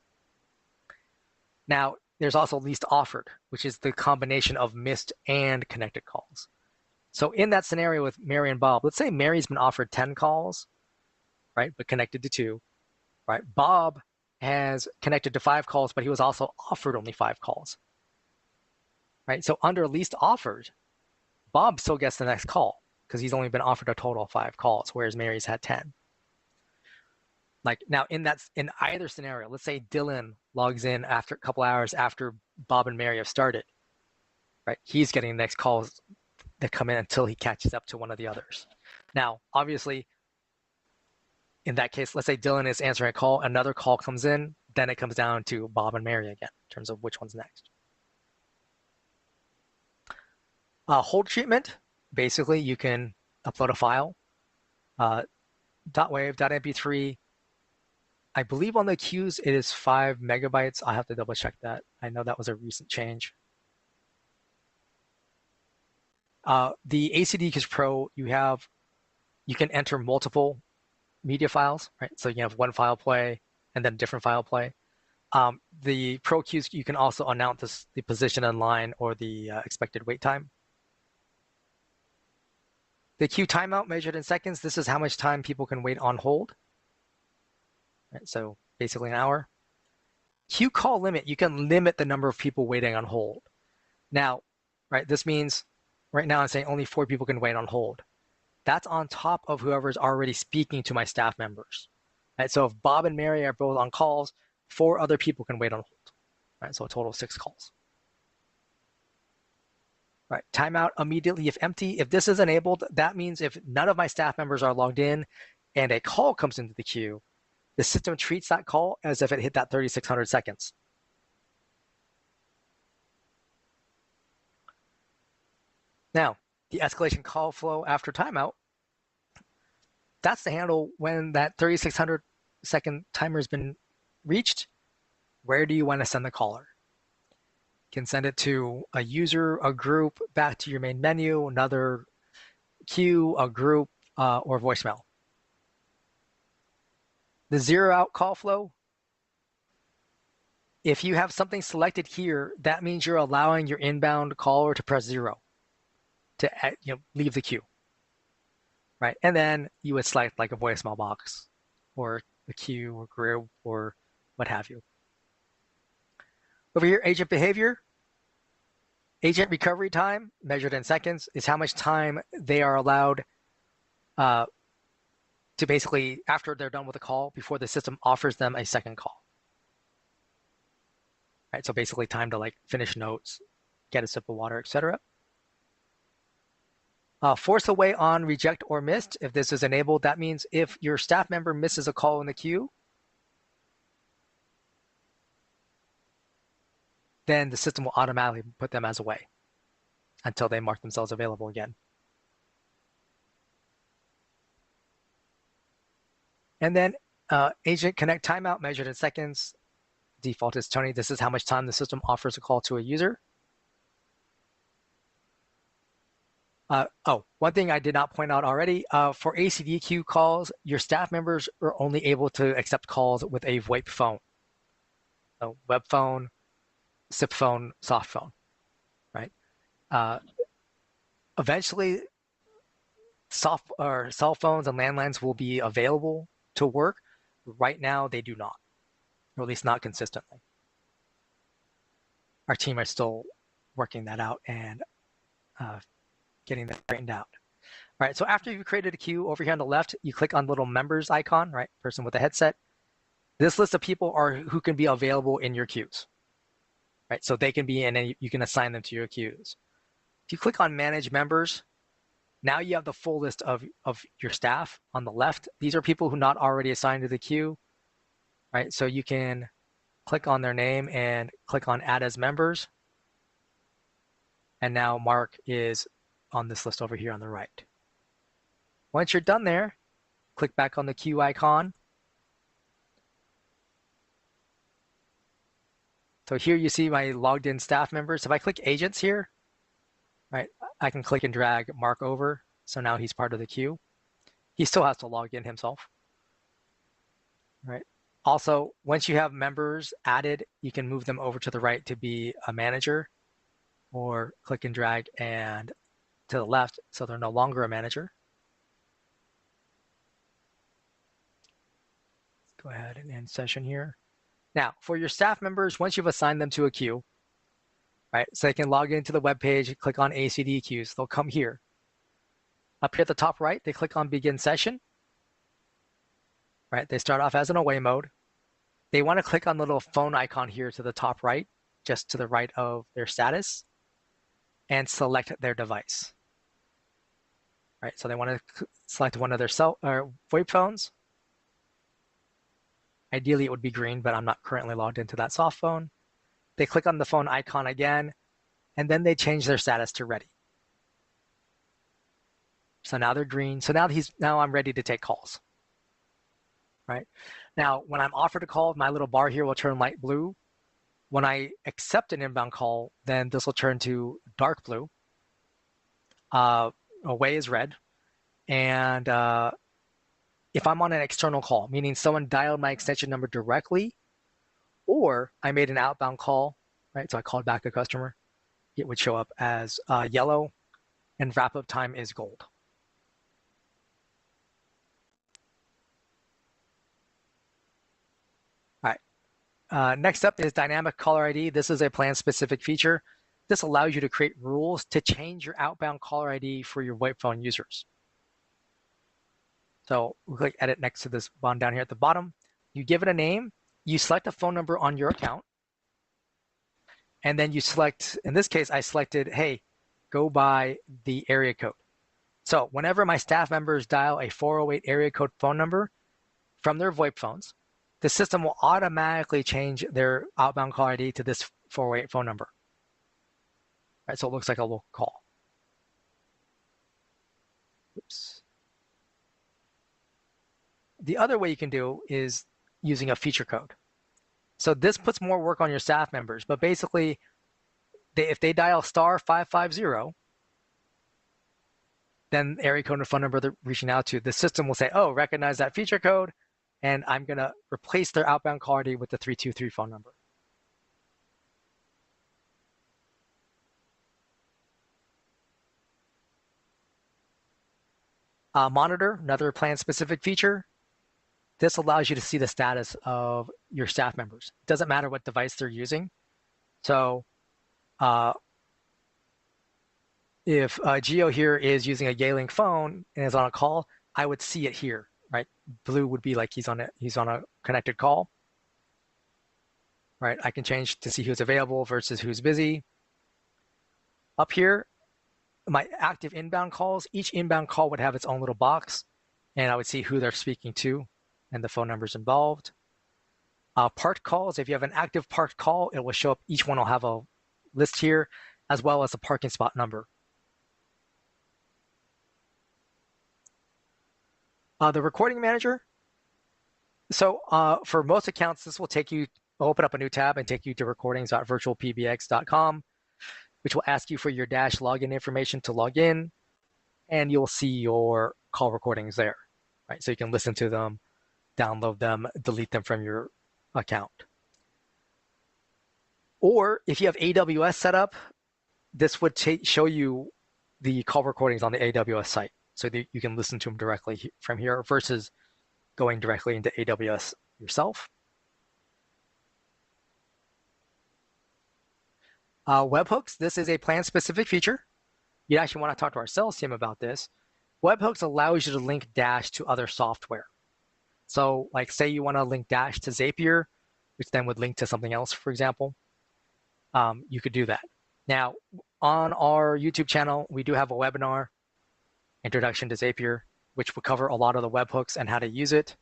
Now, there's also least offered, which is the combination of missed and connected calls. So in that scenario with Mary and Bob, let's say Mary's been offered 10 calls, right, but connected to 2, right? Bob has connected to 5 calls, but he was also offered only 5 calls, right? So under least offered, Bob still gets the next call because he's only been offered a total of 5 calls, whereas Mary's had 10. Like now in either scenario, let's say Dylan logs in after a couple hours after Bob and Mary have started, right? He's getting the next calls that come in until he catches up to one of the others. Now, obviously, in that case, let's say Dylan is answering a call, another call comes in, then it comes down to Bob and Mary again in terms of which one's next. Hold treatment, basically you can upload a file, .wav, .mp3. I believe on the queues it is 5 megabytes. I have to double check that. I know that was a recent change. The ACD Pro, you can enter multiple media files, right? So you can have one file play and then a different file play. The Pro queues, you can also announce the position in line or the expected wait time. The queue timeout measured in seconds, this is how much time people can wait on hold. Right, so basically an hour. Queue call limit, you can limit the number of people waiting on hold. Now, right, this means right now I'm saying only 4 people can wait on hold. That's on top of whoever's already speaking to my staff members. Right, so if Bob and Mary are both on calls, 4 other people can wait on hold. Right, so a total of 6 calls. Right, timeout immediately if empty. If this is enabled, that means if none of my staff members are logged in and a call comes into the queue, the system treats that call as if it hit that 3,600 seconds. Now, the escalation call flow after timeout, that's the handle when that 3,600 second timer has been reached. Where do you want to send the caller? You can send it to a user, a group, back to your main menu, another queue, a group, or voicemail. The zero out call flow, if you have something selected here, that means you're allowing your inbound caller to press 0 to leave the queue, right? And then you would select like a voicemail box or a queue or group or what have you. Over here, agent behavior. Agent recovery time, measured in seconds, is how much time they are allowed to basically, after they're done with the call, before the system offers them a second call. Right, so basically time to like finish notes, get a sip of water, etc. Force away on reject or missed. If this is enabled, that means if your staff member misses a call in the queue, then the system will automatically put them as away until they mark themselves available again. And then agent connect timeout measured in seconds. Default is 20. This is how much time the system offers a call to a user. One thing I did not point out already, for ACD queue calls, your staff members are only able to accept calls with a VoIP phone. So web phone, SIP phone, soft phone, right? Eventually, cell phones and landlines will be available to work. Right now, they do not, or at least not consistently. Our team is still working that out and getting that straightened out. All right, so after you've created a queue, over here on the left, you click on the little members icon, right? Person with a headset. This list of people are who can be available in your queues, right? So they can be in, and you can assign them to your queues. If you click on manage members, now you have the full list of your staff on the left. These are people who are not already assigned to the queue, right? So you can click on their name and click on add as members. And now Mark is on this list over here on the right. Once you're done there, click back on the queue icon. So here you see my logged in staff members. If I click agents here, right, I can click and drag Mark over. So now he's part of the queue. He still has to log in himself, right? Also, once you have members added, you can move them over to the right to be a manager, or click and drag and to the left so they're no longer a manager. Let's go ahead and end session here. Now, for your staff members, once you've assigned them to a queue, right, so they can log into the web page, click on ACD queues, they'll come here. Up here at the top right, they click on begin session. Right, they start off as an away mode. They want to click on the little phone icon here to the top right, just to the right of their status, and select their device. Right, so they want to select one of their VoIP phones. Ideally, it would be green, but I'm not currently logged into that soft phone. They click on the phone icon again, and then they change their status to ready. So now they're green. So now I'm ready to take calls. Right? Now, when I'm offered a call, my little bar here will turn light blue. When I accept an inbound call, then this will turn to dark blue. Away is red. And if I'm on an external call, meaning someone dialed my extension number directly, or I made an outbound call, right? So I called back a customer, it would show up as yellow, and wrap-up time is gold. All right. Next up is dynamic caller ID. This is a plan-specific feature. This allows you to create rules to change your outbound caller ID for your VoIP phone users. So we'll click edit next to this button down here at the bottom. You give it a name. You select a phone number on your account. And then you select, in this case, I selected, hey, go by the area code. So whenever my staff members dial a 408 area code phone number from their VoIP phones, the system will automatically change their outbound caller ID to this 408 phone number. Right, so it looks like a local call. Oops. The other way you can do is using a feature code. So this puts more work on your staff members, but basically, if they dial *550, then area code and phone number they're reaching out to, the system will say, oh, recognize that feature code, and I'm going to replace their outbound caller ID with the 323 phone number. Monitor, another plan-specific feature. This allows you to see the status of your staff members. It doesn't matter what device they're using. So if Geo here is using a Yealink phone and is on a call, I would see it here, right? Blue would be like he's on a connected call, right? I can change to see who's available versus who's busy. Up here, my active inbound calls, each inbound call would have its own little box, and I would see who they're speaking to and the phone numbers involved. Parked calls, if you have an active parked call, it will show up, each one will have a list here, as well as a parking spot number. The recording manager. So for most accounts, this will take you, open up a new tab and take you to recordings.virtualpbx.com, which will ask you for your Dash login information to log in, and you'll see your call recordings there, right? So you can listen to them, download them, delete them from your account. Or if you have AWS set up, this would show you the call recordings on the AWS site, so that you can listen to them directly from here versus going directly into AWS yourself. Webhooks, this is a plan-specific feature. You actually want to talk to our sales team about this. Webhooks allows you to link Dash to other software. So like say you want to link Dash to Zapier, which then would link to something else, for example, you could do that. Now, on our YouTube channel, we do have a webinar, Introduction to Zapier, which will cover a lot of the webhooks and how to use it.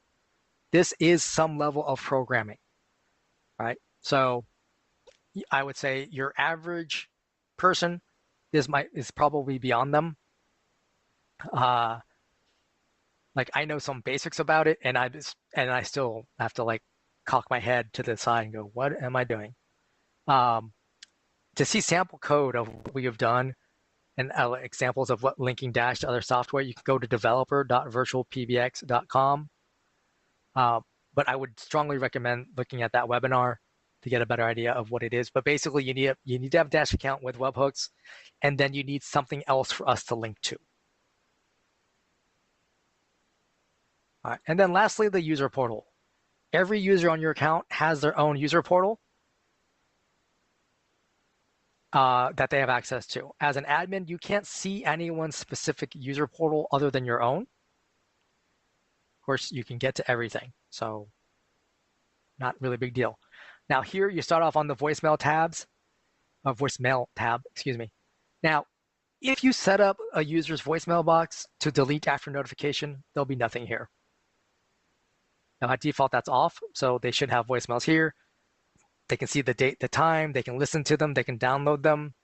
This is some level of programming, right? So I would say your average person is probably beyond them. Like I know some basics about it, and I still have to like cock my head to the side and go, what am I doing? To see sample code of what we have done and examples of what linking Dash to other software, you can go to developer.virtualpbx.com. But I would strongly recommend looking at that webinar to get a better idea of what it is. But basically, you need to have a Dash account with webhooks, and then you need something else for us to link to. All right. And then lastly, the user portal. Every user on your account has their own user portal that they have access to. As an admin, you can't see anyone's specific user portal other than your own. Of course, you can get to everything, so not really a big deal. Now here, you start off on the voicemail tab, excuse me. Now, if you set up a user's voicemail box to delete after notification, there'll be nothing here. Now, by default, that's off, so they should have voicemails here. They can see the date, the time, they can listen to them, they can download them.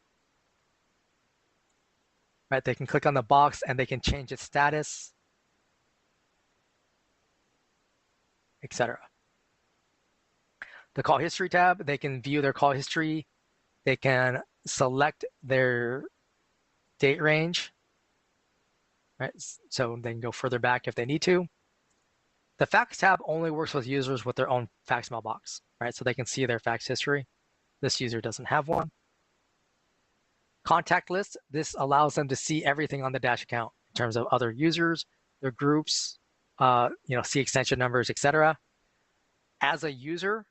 Right? They can click on the box and they can change its status, etc. The call history tab, they can view their call history. They can select their date range, right? So they can go further back if they need to. The fax tab only works with users with their own fax mailbox, right? So they can see their fax history. This user doesn't have one. Contact list, this allows them to see everything on the Dash account in terms of other users, their groups, see extension numbers, etc. As a user,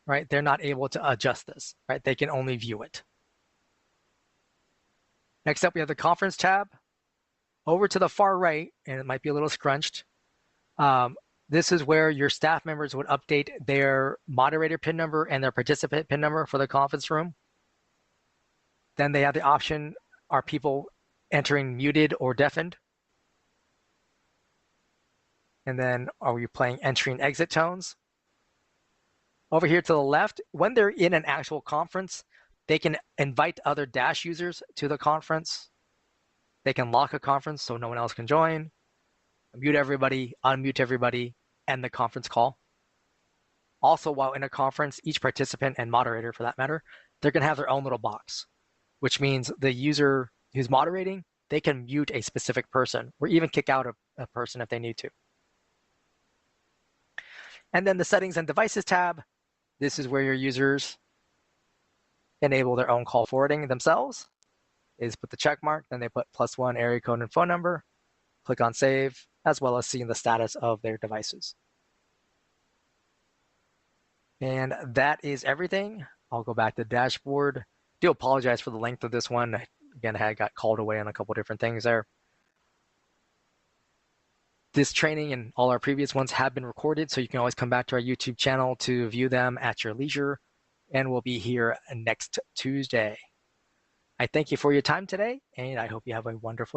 right, they're not able to adjust this, right? They can only view it. Next up, we have the conference tab. Over to the far right, and it might be a little scrunched, this is where your staff members would update their moderator PIN number and their participant PIN number for the conference room. Then they have the option, are people entering muted or deafened? And then are we playing entry and exit tones? Over here to the left, when they're in an actual conference, they can invite other Dash users to the conference. They can lock a conference so no one else can join, mute everybody, unmute everybody, end the conference call. Also, while in a conference, each participant and moderator, for that matter, they're going to have their own little box, which means the user who's moderating, they can mute a specific person or even kick out a person if they need to. And then the settings and devices tab, this is where your users enable their own call forwarding themselves. They just put the check mark, then they put +1 area code and phone number, click on save, as well as seeing the status of their devices. And that is everything. I'll go back to the dashboard. Do apologize for the length of this one. Again, I got called away on a couple different things there. This training and all our previous ones have been recorded, so you can always come back to our YouTube channel to view them at your leisure, and we'll be here next Tuesday. I thank you for your time today, and I hope you have a wonderful day.